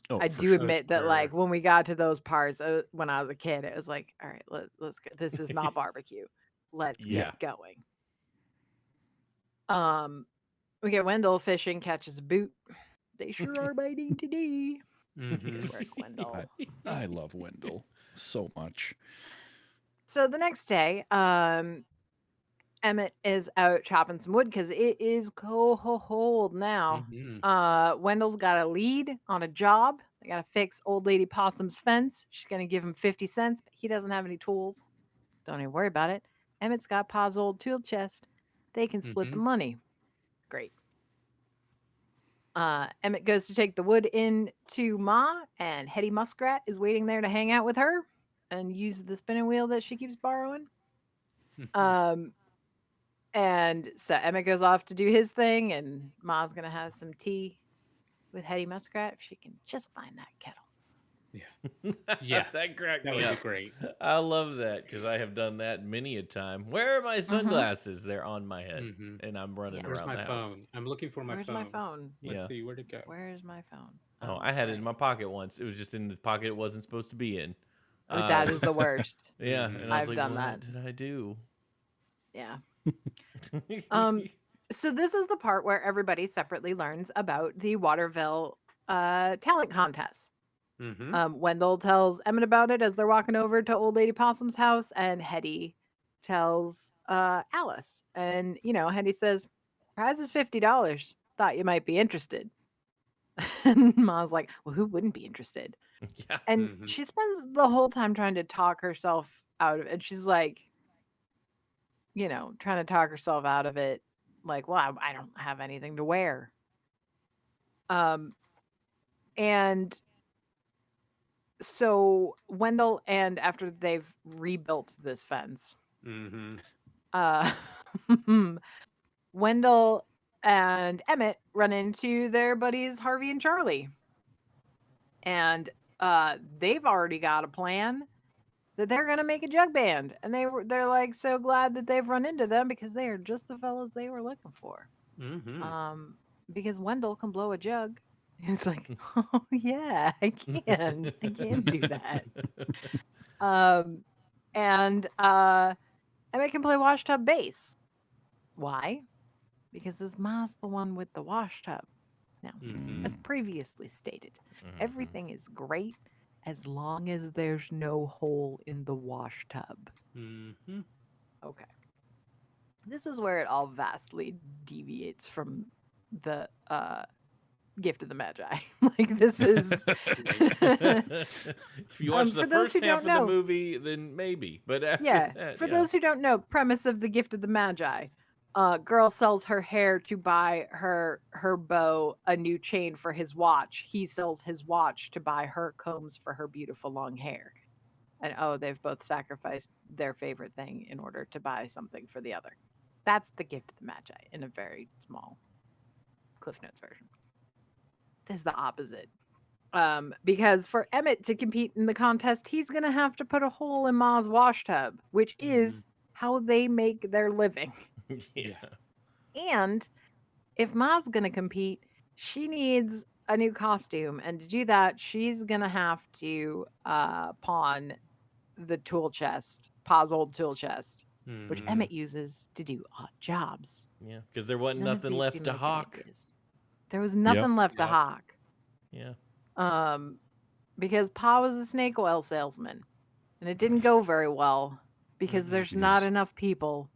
[SPEAKER 5] Oh,
[SPEAKER 2] I
[SPEAKER 5] for
[SPEAKER 2] do
[SPEAKER 5] sure.
[SPEAKER 3] Oh,
[SPEAKER 2] admit that, like,
[SPEAKER 3] sure.
[SPEAKER 2] when we got to those parts when I was a kid, it was like, all right, let's go. This is not barbecue. Let's
[SPEAKER 4] Yeah.
[SPEAKER 2] get going. We get Wendell fishing, catches a boot. They sure are biting today.
[SPEAKER 3] Mhm.
[SPEAKER 2] Good work, Wendell.
[SPEAKER 5] I love Wendell so much.
[SPEAKER 2] So the next day, Emmett is out chopping some wood because it is cold now.
[SPEAKER 3] Mhm.
[SPEAKER 2] Wendell's got a lead on a job. They gotta fix old lady Possum's fence. She's gonna give him 50 cents, but he doesn't have any tools. Don't even worry about it. Emmett's got Pa's old tool chest. They can split the
[SPEAKER 3] Mhm.
[SPEAKER 2] money. Great. Emmett goes to take the wood in to Ma, and Hetty Muskrat is waiting there to hang out with her and use the spinning wheel that she keeps borrowing.
[SPEAKER 3] Mhm.
[SPEAKER 2] Um, and so Emmett goes off to do his thing, and Ma's gonna have some tea with Hetty Muskrat if she can just find that kettle.
[SPEAKER 3] Yeah.
[SPEAKER 4] That cracked
[SPEAKER 3] That
[SPEAKER 4] me
[SPEAKER 3] would be
[SPEAKER 4] up.
[SPEAKER 3] great.
[SPEAKER 4] I love that because I have done that many a time. Where are my sunglasses? They're on my head,
[SPEAKER 3] Mhm.
[SPEAKER 4] and I'm running
[SPEAKER 2] Yeah.
[SPEAKER 3] Where's
[SPEAKER 4] around
[SPEAKER 3] my
[SPEAKER 4] the house.
[SPEAKER 3] phone? I'm looking for my
[SPEAKER 2] Where's my
[SPEAKER 3] phone.
[SPEAKER 2] phone?
[SPEAKER 3] Let's
[SPEAKER 4] Yeah.
[SPEAKER 3] see where'd it go.
[SPEAKER 2] Where's my phone?
[SPEAKER 4] Oh, I had it in
[SPEAKER 2] right.
[SPEAKER 4] my pocket once. It was just in the pocket it wasn't supposed to be in.
[SPEAKER 2] Oh, that is
[SPEAKER 4] Um,
[SPEAKER 2] the worst.
[SPEAKER 4] yeah,
[SPEAKER 3] Mhm.
[SPEAKER 4] and I was
[SPEAKER 2] I've
[SPEAKER 4] like,
[SPEAKER 2] done
[SPEAKER 4] what
[SPEAKER 2] that.
[SPEAKER 4] did I do?
[SPEAKER 2] Yeah. Um, so this is the part where everybody separately learns about the Waterville talent contest.
[SPEAKER 3] Mhm.
[SPEAKER 2] Wendell tells Emmett about it as they're walking over to Old Lady Possum's house, and Hetty tells Alice. And Hetty says, "Prize is $50. Thought you might be interested." And Ma's like, "Well, who wouldn't be interested?"
[SPEAKER 4] Yeah.
[SPEAKER 2] And
[SPEAKER 3] Mhm.
[SPEAKER 2] she spends the whole time trying to talk herself out of it. And she's like, trying to talk herself out of it. Like, well, I don't have anything to wear. Um, and so Wendell, and after they've rebuilt this fence,
[SPEAKER 3] Mhm.
[SPEAKER 2] uh, Wendell and Emmett run into their buddies Harvey and Charlie, and they've already got a plan that they're gonna make a jug band, and they're like so glad that they've run into them because they are just the fellas they were looking for.
[SPEAKER 3] Mhm.
[SPEAKER 2] Because Wendell can blow a jug. It's like, oh yeah, I can do that. And Emmett can play washtub bass. Why? Because his ma's the one with the washtub. Now, as
[SPEAKER 3] Mhm.
[SPEAKER 2] previously stated,
[SPEAKER 4] Mhm.
[SPEAKER 2] everything is great as long as there's no hole in the washtub.
[SPEAKER 3] Mhm.
[SPEAKER 2] Okay. This is where it all vastly deviates from the Gift of the Magi. Like this is
[SPEAKER 4] If you watch the
[SPEAKER 2] for those
[SPEAKER 4] first
[SPEAKER 2] who
[SPEAKER 4] half
[SPEAKER 2] don't
[SPEAKER 4] of the
[SPEAKER 2] know.
[SPEAKER 4] movie, then maybe. But after
[SPEAKER 2] Yeah,
[SPEAKER 4] that,
[SPEAKER 2] for
[SPEAKER 4] yeah.
[SPEAKER 2] those who don't know, premise of the Gift of the Magi. Girl sells her hair to buy her beau a new chain for his watch. He sells his watch to buy her combs for her beautiful long hair. And they've both sacrificed their favorite thing in order to buy something for the other. That's the Gift of the Magi in a very small Cliff Notes version. This is the opposite. Because for Emmett to compete in the contest, he's gonna have to put a hole in Ma's wash tub, which is how they make their living.
[SPEAKER 4] Yeah.
[SPEAKER 2] And if Ma's gonna compete, she needs a new costume, and to do that, she's gonna have to pawn the tool chest, Pa's old tool chest, which
[SPEAKER 3] Mhm.
[SPEAKER 2] Emmett uses to do odd jobs.
[SPEAKER 4] Yeah. Because there wasn't
[SPEAKER 2] None of
[SPEAKER 4] nothing
[SPEAKER 2] these
[SPEAKER 4] left
[SPEAKER 2] seem
[SPEAKER 4] to
[SPEAKER 2] like good
[SPEAKER 4] hawk.
[SPEAKER 2] ideas. There was
[SPEAKER 5] Yep.
[SPEAKER 2] nothing left to
[SPEAKER 3] Yep.
[SPEAKER 2] hawk.
[SPEAKER 4] Yeah.
[SPEAKER 2] Because Pa was a snake oil salesman, and it didn't go very well because there's not
[SPEAKER 5] Jeez.
[SPEAKER 2] enough people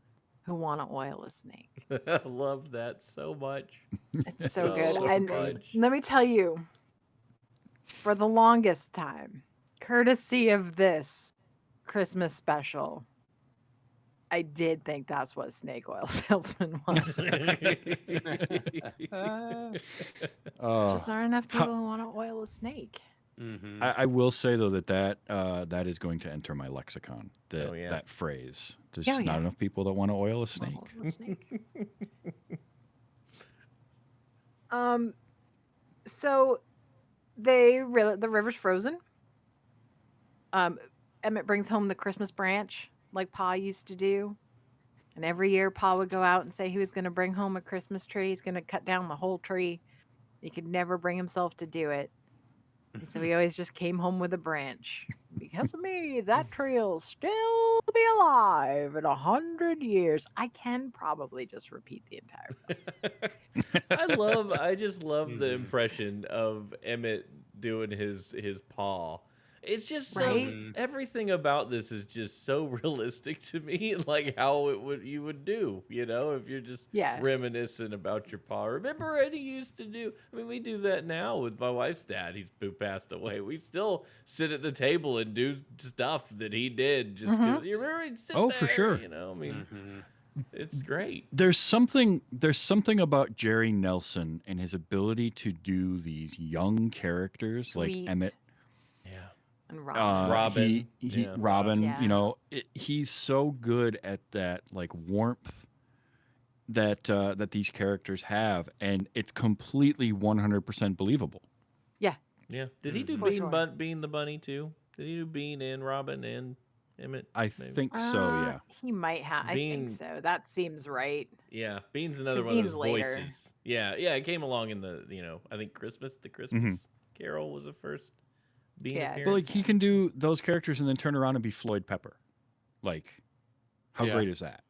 [SPEAKER 2] who want to oil a snake.
[SPEAKER 4] I love that so much.
[SPEAKER 2] It's so good.
[SPEAKER 4] So
[SPEAKER 2] And
[SPEAKER 4] much.
[SPEAKER 2] let me tell you, for the longest time, courtesy of this Christmas special, I did think that's what snake oil salesman was.
[SPEAKER 5] Oh,
[SPEAKER 2] Just aren't enough people who want to oil a snake.
[SPEAKER 3] Mhm.
[SPEAKER 5] I will say though that is going to enter my lexicon.
[SPEAKER 4] Oh, yeah.
[SPEAKER 5] That phrase. There's
[SPEAKER 2] Oh,
[SPEAKER 5] not
[SPEAKER 2] yeah.
[SPEAKER 5] enough people that want to oil a
[SPEAKER 2] Wanna
[SPEAKER 5] snake.
[SPEAKER 2] oil a snake. So the river's frozen. Emmett brings home the Christmas branch like Pa used to do. And every year Pa would go out and say he was going to bring home a Christmas tree. He's going to cut down the whole tree. He could never bring himself to do it. And so he always just came home with a branch. Because of me, that tree'll still be alive in 100 years. I can probably just repeat the entire film.
[SPEAKER 4] I just love the
[SPEAKER 3] Mhm.
[SPEAKER 4] impression of Emmett doing his paw. It's just so
[SPEAKER 2] Right?
[SPEAKER 3] Mhm.
[SPEAKER 4] everything about this is just so realistic to me, like how you would do, if you're just
[SPEAKER 2] Yeah.
[SPEAKER 4] reminiscing about your paw. Remember what he used to do? I mean, we do that now with my wife's dad. Who passed away. We still sit at the table and do stuff that he did just because you remember he'd sit
[SPEAKER 5] Oh,
[SPEAKER 4] there,
[SPEAKER 5] for sure.
[SPEAKER 4] I mean,
[SPEAKER 3] Mhm.
[SPEAKER 4] it's great.
[SPEAKER 5] There's something about Jerry Nelson and his ability to do these young characters like
[SPEAKER 2] Sweet.
[SPEAKER 5] Emmett.
[SPEAKER 4] Yeah.
[SPEAKER 2] And Robin.
[SPEAKER 4] Robin,
[SPEAKER 5] he
[SPEAKER 4] yeah.
[SPEAKER 5] Robin,
[SPEAKER 2] Yeah.
[SPEAKER 5] he's so good at that like warmth that these characters have, and it's completely 100% believable.
[SPEAKER 2] Yeah.
[SPEAKER 4] Yeah. Did he do
[SPEAKER 2] For sure.
[SPEAKER 4] Bean the Bunny too? Did he do Bean and Robin and Emmett?
[SPEAKER 5] I
[SPEAKER 4] Maybe?
[SPEAKER 5] think so, yeah.
[SPEAKER 2] He might have. I think
[SPEAKER 4] Bean-
[SPEAKER 2] so. That seems right.
[SPEAKER 4] Yeah, Bean's another
[SPEAKER 2] 'Cause
[SPEAKER 4] one of
[SPEAKER 2] Bean's
[SPEAKER 4] those
[SPEAKER 2] later.
[SPEAKER 4] voices. Yeah, it came along in the I think the Christmas Carol was the first Bean
[SPEAKER 2] Yeah.
[SPEAKER 4] appearance.
[SPEAKER 5] But like he can do those characters and then turn around and be Floyd Pepper. Like, how
[SPEAKER 3] Yeah.
[SPEAKER 5] great is that?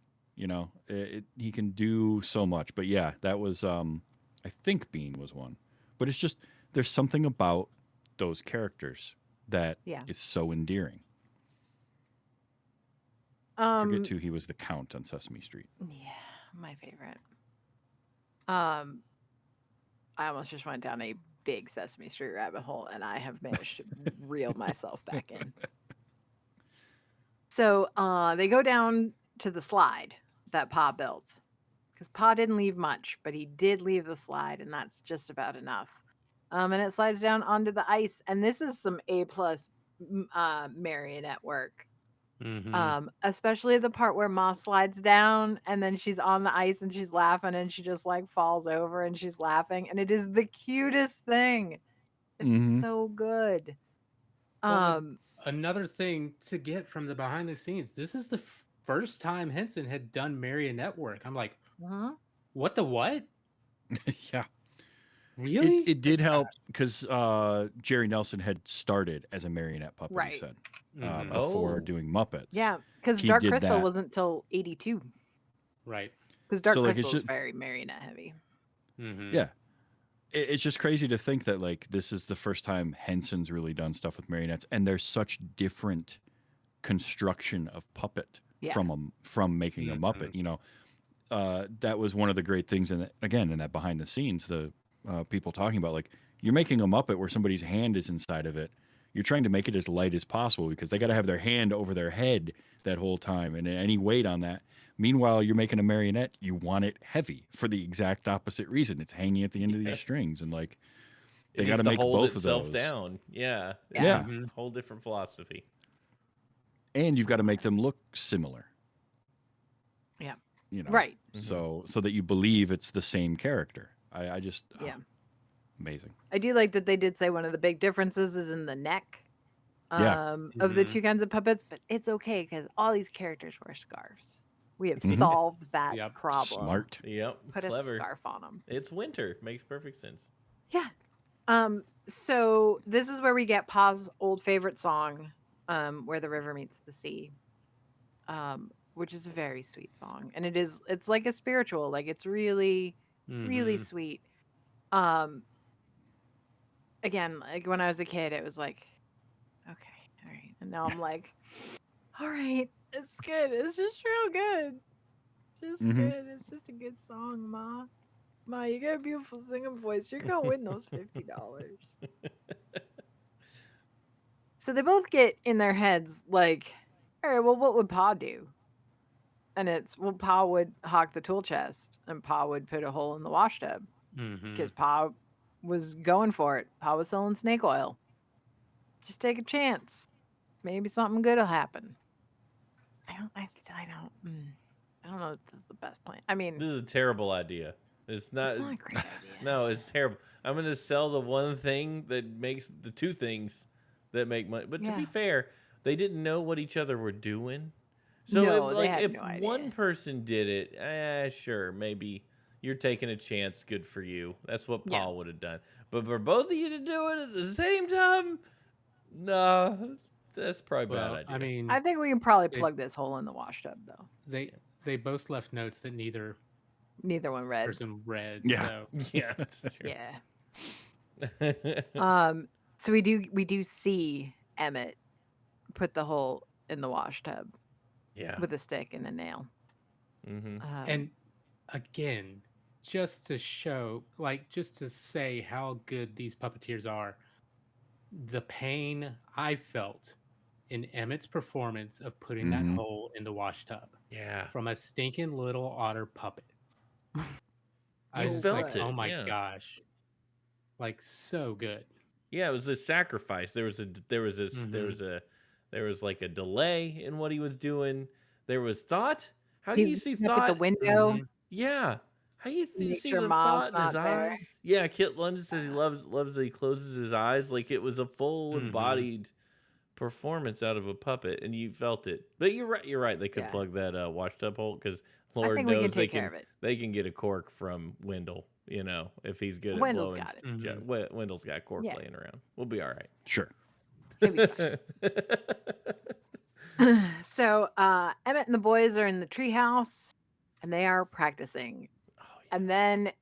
[SPEAKER 5] He can do so much. But yeah, that was I think Bean was one. But it's just there's something about those characters that
[SPEAKER 2] Yeah.
[SPEAKER 5] is so endearing. I forget too, he was the Count on Sesame Street.
[SPEAKER 2] Yeah, my favorite. I almost just went down a big Sesame Street rabbit hole, and I have managed to reel myself back in. So they go down to the slide that Pa built, because Pa didn't leave much, but he did leave the slide, and that's just about enough. And it slides down onto the ice, and this is some A+ marionette work.
[SPEAKER 3] Mhm.
[SPEAKER 2] Especially the part where Ma slides down and then she's on the ice and she's laughing and she just like falls over and she's laughing, and it is the cutest thing. It's
[SPEAKER 5] Mhm.
[SPEAKER 2] so good.
[SPEAKER 3] Well, another thing to get from the behind the scenes, this is the first time Henson had done marionette work. I'm like,
[SPEAKER 2] Mhm.
[SPEAKER 3] what the what?
[SPEAKER 5] Yeah.
[SPEAKER 3] Really?
[SPEAKER 5] It did help because Jerry Nelson had started as a marionette puppet, he
[SPEAKER 2] Right.
[SPEAKER 5] said,
[SPEAKER 3] Mhm.
[SPEAKER 5] before
[SPEAKER 4] Oh.
[SPEAKER 5] doing Muppets.
[SPEAKER 2] Yeah, because
[SPEAKER 5] He
[SPEAKER 2] Dark
[SPEAKER 5] did
[SPEAKER 2] Crystal
[SPEAKER 5] that.
[SPEAKER 2] wasn't till 82.
[SPEAKER 3] Right.
[SPEAKER 2] Because Dark
[SPEAKER 5] So, like, it's
[SPEAKER 2] Crystal is
[SPEAKER 5] just-
[SPEAKER 2] very marionette heavy.
[SPEAKER 3] Mhm.
[SPEAKER 5] Yeah. It's just crazy to think that like this is the first time Henson's really done stuff with marionettes, and there's such different construction of puppet
[SPEAKER 2] Yeah.
[SPEAKER 5] from making a Muppet. That was one of the great things in that behind the scenes, the people talking about, like, you're making a Muppet where somebody's hand is inside of it. You're trying to make it as light as possible because they got to have their hand over their head that whole time, and any weight on that. Meanwhile, you're making a marionette. You want it heavy for the exact opposite reason. It's hanging at the end of these strings, and like
[SPEAKER 4] It
[SPEAKER 5] they got
[SPEAKER 4] needs
[SPEAKER 5] to
[SPEAKER 4] to
[SPEAKER 5] make
[SPEAKER 4] hold
[SPEAKER 5] both of
[SPEAKER 4] itself
[SPEAKER 5] those.
[SPEAKER 4] down. Yeah.
[SPEAKER 2] Yeah.
[SPEAKER 4] It's
[SPEAKER 5] Yeah,
[SPEAKER 4] a whole different philosophy.
[SPEAKER 5] and you've got to make them look similar.
[SPEAKER 2] Yeah.
[SPEAKER 5] You know,
[SPEAKER 2] Right.
[SPEAKER 5] so that you believe it's the same character. I just
[SPEAKER 2] Yeah.
[SPEAKER 5] amazing.
[SPEAKER 2] I do like that they did say one of the big differences is in the neck
[SPEAKER 5] Yeah.
[SPEAKER 2] of the
[SPEAKER 3] Mhm.
[SPEAKER 2] two kinds of puppets, but it's okay because all these characters wear scarves. We have
[SPEAKER 5] Mhm.
[SPEAKER 2] solved that
[SPEAKER 3] Yep.
[SPEAKER 2] problem.
[SPEAKER 5] Smart.
[SPEAKER 4] Yep.
[SPEAKER 2] Put a
[SPEAKER 4] Clever.
[SPEAKER 2] scarf on them.
[SPEAKER 4] It's winter. Makes perfect sense.
[SPEAKER 2] Yeah. So this is where we get Pa's old favorite song, Where the River Meets the Sea. Which is a very sweet song. And it's like a spiritual, like it's really, really
[SPEAKER 3] Mhm.
[SPEAKER 2] sweet. Again, like when I was a kid, it was like, okay, all right. And now I'm like, all right, it's good. It's just real good. Just
[SPEAKER 5] Mhm.
[SPEAKER 2] good. It's just a good song, Ma. Ma, you got a beautiful singing voice. You're gonna win those $50. So they both get in their heads like, all right, well, what would Pa do? And it's, well, Pa would hawk the tool chest and Pa would put a hole in the wash tub because
[SPEAKER 3] Mhm.
[SPEAKER 2] Pa was going for it. Pa was selling snake oil. Just take a chance. Maybe something good will happen. I don't know if this is the best plan. I mean,
[SPEAKER 4] This is a terrible idea. It's not.
[SPEAKER 2] it's not a great idea.
[SPEAKER 4] No, it's terrible. I'm going to sell the one thing that makes the two things that make money. But to be
[SPEAKER 2] Yeah.
[SPEAKER 4] fair, they didn't know what each other were doing. So
[SPEAKER 2] No, they had
[SPEAKER 4] if
[SPEAKER 2] no
[SPEAKER 4] one
[SPEAKER 2] idea.
[SPEAKER 4] person did it, sure, maybe you're taking a chance. Good for you. That's what
[SPEAKER 2] Yeah.
[SPEAKER 4] Paul would have done. But for both of you to do it at the same time, no, that's probably a bad
[SPEAKER 3] Well,
[SPEAKER 4] idea.
[SPEAKER 3] I mean,
[SPEAKER 2] I think we can probably
[SPEAKER 3] they
[SPEAKER 2] plug this hole in the wash tub, though.
[SPEAKER 3] they both left notes that neither
[SPEAKER 2] Neither one read.
[SPEAKER 3] person read.
[SPEAKER 5] Yeah.
[SPEAKER 3] So
[SPEAKER 4] Yeah, that's true.
[SPEAKER 2] Yeah. So we do see Emmett put the hole in the wash tub
[SPEAKER 4] Yeah.
[SPEAKER 2] with a stick and a nail.
[SPEAKER 4] Mm-hmm.
[SPEAKER 3] and again, just to show, like, just to say how good these puppeteers are, the pain I felt in Emmett's performance of putting that
[SPEAKER 5] Mhm.
[SPEAKER 3] hole in the wash tub
[SPEAKER 4] Yeah.
[SPEAKER 3] from a stinking little otter puppet. I
[SPEAKER 4] You
[SPEAKER 3] was just
[SPEAKER 4] felt
[SPEAKER 3] like,
[SPEAKER 4] it.
[SPEAKER 3] oh my
[SPEAKER 4] Yeah.
[SPEAKER 3] gosh. Like, so good.
[SPEAKER 4] Yeah, it was a sacrifice. There was
[SPEAKER 3] Mhm.
[SPEAKER 4] like a delay in what he was doing. There was thought. How can
[SPEAKER 2] He's
[SPEAKER 4] you see
[SPEAKER 2] looking up at the
[SPEAKER 4] thought?
[SPEAKER 2] window,
[SPEAKER 3] Mhm.
[SPEAKER 4] Yeah. How you
[SPEAKER 2] make
[SPEAKER 4] see
[SPEAKER 2] sure
[SPEAKER 4] the
[SPEAKER 2] Mom's
[SPEAKER 4] thought in his
[SPEAKER 2] not there.
[SPEAKER 4] eyes? Yeah, Kit London says he loves that he closes his eyes. Like it was a full
[SPEAKER 3] Mhm.
[SPEAKER 4] embodied performance out of a puppet, and you felt it. But you're right. They could
[SPEAKER 2] Yeah.
[SPEAKER 4] plug that washtub hole because
[SPEAKER 2] I
[SPEAKER 4] Lord
[SPEAKER 2] think we can
[SPEAKER 4] knows
[SPEAKER 2] take care of it.
[SPEAKER 4] they can get a cork from Wendell. You know, if he's good at
[SPEAKER 2] Wendell's
[SPEAKER 4] blowing.
[SPEAKER 2] got it.
[SPEAKER 3] Mhm.
[SPEAKER 4] Wendell's got cork
[SPEAKER 2] Yeah.
[SPEAKER 4] laying around. We'll be all right.
[SPEAKER 5] Sure.
[SPEAKER 2] He'll be fine. So Emmett and the boys are in the treehouse and they are practicing.
[SPEAKER 4] Oh,
[SPEAKER 2] And then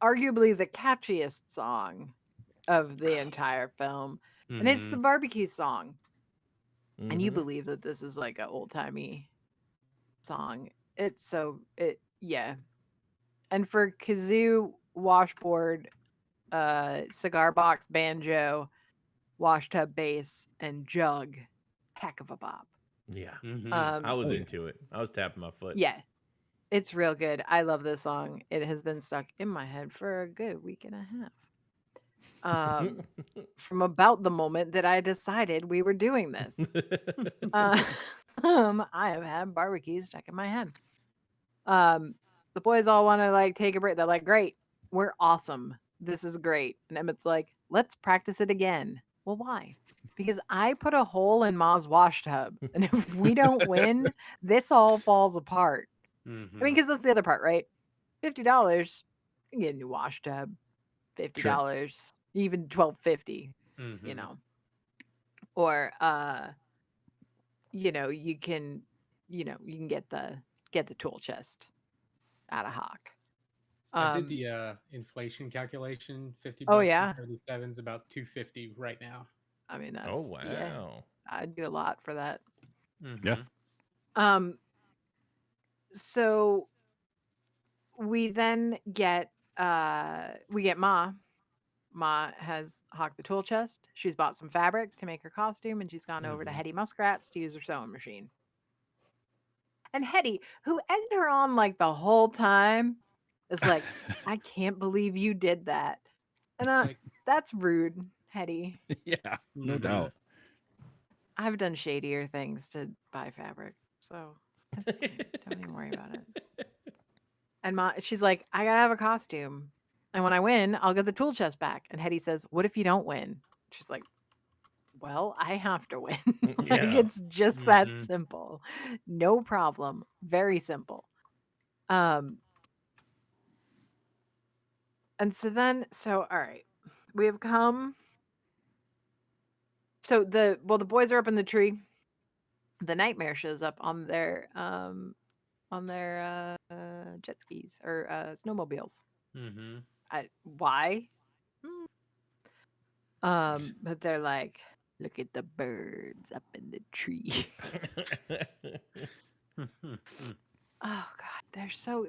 [SPEAKER 2] arguably the catchiest song of the entire film. And it's the
[SPEAKER 3] Mhm.
[SPEAKER 2] barbecue song.
[SPEAKER 4] yeah.
[SPEAKER 2] And you
[SPEAKER 4] Mhm.
[SPEAKER 2] believe that this is like an old timey song. Yeah. And for kazoo, washboard, cigar box, banjo, washtub bass, and jug, heck of a bop.
[SPEAKER 4] Yeah.
[SPEAKER 3] Mhm.
[SPEAKER 4] I was
[SPEAKER 5] Oh, yeah.
[SPEAKER 4] into it. I was tapping my foot.
[SPEAKER 2] Yeah, it's real good. I love this song. It has been stuck in my head for a good week and a half. From about the moment that I decided we were doing this. I have had barbecue stuck in my head. The boys all want to like take a break. They're like, "Great, we're awesome. This is great." And Emmett's like, "Let's practice it again." Well, why? Because I put a hole in Ma's wash tub, and if we don't win, this all falls apart. I mean,
[SPEAKER 3] Mhm.
[SPEAKER 2] because that's the other part, right? $50, you can get a new wash tub.
[SPEAKER 5] Sure.
[SPEAKER 2] $50, even $12.50. You
[SPEAKER 3] Mhm.
[SPEAKER 2] know, or you can, get the tool chest out of Hawk.
[SPEAKER 3] I did the inflation calculation. 50
[SPEAKER 2] Oh
[SPEAKER 3] bucks and
[SPEAKER 2] yeah.
[SPEAKER 3] 77 is about 250 right now.
[SPEAKER 2] I mean,
[SPEAKER 4] Oh
[SPEAKER 2] yeah,
[SPEAKER 4] wow.
[SPEAKER 2] I'd do a lot for that.
[SPEAKER 5] Yeah.
[SPEAKER 3] Mhm.
[SPEAKER 2] Um, so we then get we get Ma. Ma has hawked the tool chest. She's bought some fabric to make her costume, and she's gone over to
[SPEAKER 3] Mhm.
[SPEAKER 2] Hetty Muskrat's to use her sewing machine. And Hetty, who egged her on like the whole time, is like, I can't believe you did that. And
[SPEAKER 3] Like,
[SPEAKER 2] that's rude, Hetty.
[SPEAKER 5] Yeah, no
[SPEAKER 3] mhm.
[SPEAKER 5] doubt.
[SPEAKER 2] I've done shadier things to buy fabric, so it's fine. Don't even worry about it. And she's like, I gotta have a costume. And when I win, I'll get the tool chest back. And Hetty says, what if you don't win? She's like, well, I have to win. Like,
[SPEAKER 4] Yeah.
[SPEAKER 2] it's just that
[SPEAKER 3] Mhm.
[SPEAKER 2] simple. No problem. Very simple. And so all right. We have come. So the boys are up in the tree. The nightmare shows up on their jet skis or snowmobiles.
[SPEAKER 3] Mhm.
[SPEAKER 2] Why? But they're like, look at the birds up in the tree.
[SPEAKER 3] Mhm.
[SPEAKER 2] Oh god,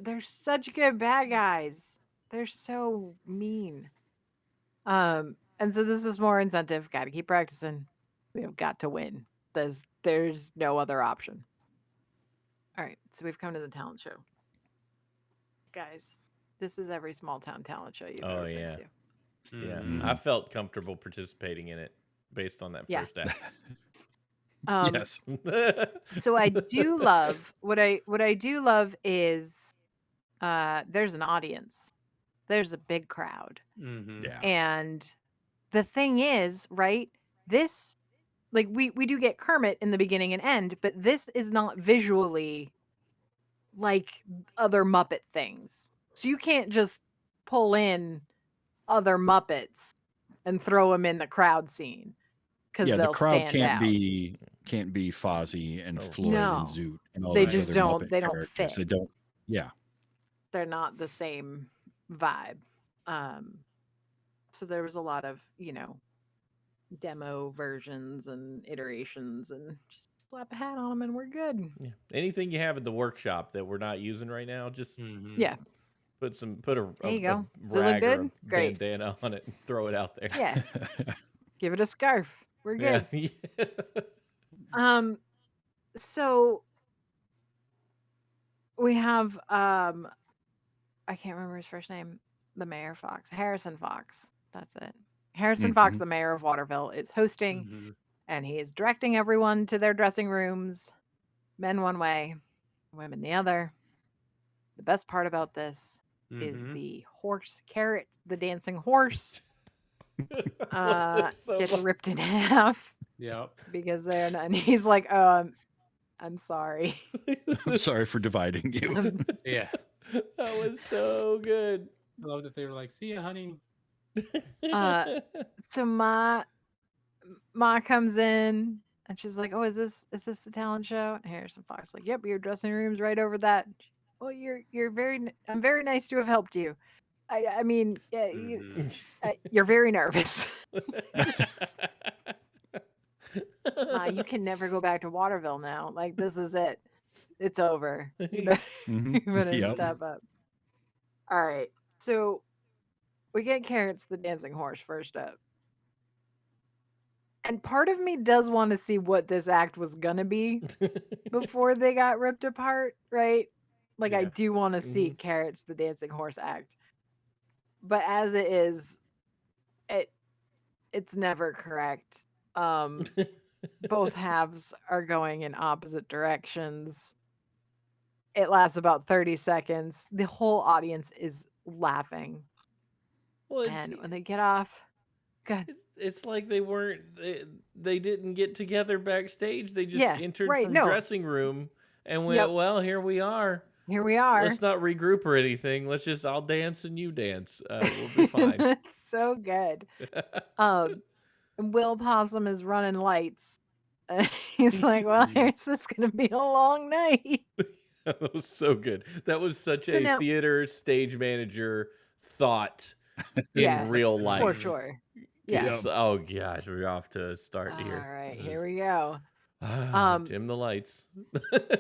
[SPEAKER 2] they're such good bad guys. They're so mean. And so this is more incentive. Got to keep practicing. We have got to win. There's no other option. All right, so we've come to the talent show. Guys, this is every small town talent show you've
[SPEAKER 4] Oh,
[SPEAKER 2] ever been
[SPEAKER 4] yeah.
[SPEAKER 2] to.
[SPEAKER 4] Yeah.
[SPEAKER 3] Mhm.
[SPEAKER 4] I felt comfortable participating in it based on that
[SPEAKER 2] Yeah.
[SPEAKER 4] first act.
[SPEAKER 5] Yes.
[SPEAKER 2] So I do love what I do love is there's an audience. There's a big crowd.
[SPEAKER 3] Mhm.
[SPEAKER 5] Yeah.
[SPEAKER 2] And the thing is, right? This like we do get Kermit in the beginning and end, but this is not visually like other Muppet things. So you can't just pull in other Muppets and throw them in the crowd scene because
[SPEAKER 5] Yeah, the
[SPEAKER 2] they'll
[SPEAKER 5] crowd
[SPEAKER 2] stand out.
[SPEAKER 5] can't be Fozzie and
[SPEAKER 4] Oh.
[SPEAKER 5] Floyd and
[SPEAKER 2] No.
[SPEAKER 5] Zoot and all
[SPEAKER 2] They
[SPEAKER 5] these
[SPEAKER 2] just
[SPEAKER 5] other
[SPEAKER 2] don't
[SPEAKER 5] Muppet
[SPEAKER 2] they don't
[SPEAKER 5] characters.
[SPEAKER 2] fit.
[SPEAKER 5] They don't. Yeah.
[SPEAKER 2] They're not the same vibe. So there was a lot of, demo versions and iterations and just slap a hat on them and we're good.
[SPEAKER 4] Yeah. Anything you have at the workshop that we're not using right now, just
[SPEAKER 3] Mhm.
[SPEAKER 2] Yeah.
[SPEAKER 4] put a
[SPEAKER 2] There you go. Does it look
[SPEAKER 4] rag or a
[SPEAKER 2] good? Great.
[SPEAKER 4] bandana on it and throw it out there.
[SPEAKER 2] Yeah. Give it a scarf. We're
[SPEAKER 4] Yeah.
[SPEAKER 2] good.
[SPEAKER 4] Yeah.
[SPEAKER 2] So we have I can't remember his first name. The Mayor Fox. Harrison Fox. That's it. Harrison Fox,
[SPEAKER 5] Mhm.
[SPEAKER 2] the mayor of Waterville, is hosting
[SPEAKER 3] Mhm.
[SPEAKER 2] and he is directing everyone to their dressing rooms. Men one way, women the other. The best part about this is
[SPEAKER 3] Mhm.
[SPEAKER 2] the horse Carrot, the dancing horse,
[SPEAKER 4] I love this so
[SPEAKER 2] gets
[SPEAKER 4] much.
[SPEAKER 2] ripped in half
[SPEAKER 3] Yep.
[SPEAKER 2] because they're not. And he's like, "Oh, I'm sorry."
[SPEAKER 5] I'm sorry for dividing you.
[SPEAKER 3] Yeah.
[SPEAKER 4] That was so good.
[SPEAKER 3] I love that they were like, "See ya, honey."
[SPEAKER 2] So Ma comes in and she's like, "Oh, is this the talent show?" And Harrison Fox like, "Yep, your dressing room's right over that." Well, you're I'm very nice to have helped you. I mean, yeah,
[SPEAKER 3] Mhm.
[SPEAKER 2] you're very nervous. Ma, you can never go back to Waterville now. Like this is it. It's over. You better,
[SPEAKER 5] Mhm.
[SPEAKER 2] you better
[SPEAKER 5] Yep.
[SPEAKER 2] step up. All right. So we get Carrots the dancing horse first up. And part of me does want to see what this act was gonna be before they got ripped apart, right? Like I
[SPEAKER 3] Yeah.
[SPEAKER 2] do want to see
[SPEAKER 4] Mhm.
[SPEAKER 2] Carrots the dancing horse act. But as it is, it's never correct. Both halves are going in opposite directions. It lasts about 30 seconds. The whole audience is laughing.
[SPEAKER 4] Well,
[SPEAKER 2] And when they get off, good.
[SPEAKER 4] it's like they didn't get together backstage. They just
[SPEAKER 2] Yeah,
[SPEAKER 4] entered
[SPEAKER 2] right.
[SPEAKER 4] from
[SPEAKER 2] No.
[SPEAKER 4] dressing room and went,
[SPEAKER 2] Yep.
[SPEAKER 4] well, here we are.
[SPEAKER 2] Here we are.
[SPEAKER 4] Let's not regroup or anything. I'll dance and you dance. We'll be fine.
[SPEAKER 2] It's so good. And Will Possum is running lights. He's like, well, here's this going to be a long night.
[SPEAKER 4] That was so good. That was such
[SPEAKER 2] So
[SPEAKER 4] a
[SPEAKER 2] now,
[SPEAKER 4] theater stage manager thought
[SPEAKER 2] yeah,
[SPEAKER 4] in real life.
[SPEAKER 2] for sure. Yeah.
[SPEAKER 5] Yep.
[SPEAKER 4] Oh gosh, we're off to a start
[SPEAKER 2] All
[SPEAKER 4] here.
[SPEAKER 2] right,
[SPEAKER 4] This
[SPEAKER 2] here
[SPEAKER 4] is-
[SPEAKER 2] we go.
[SPEAKER 4] Dim the lights.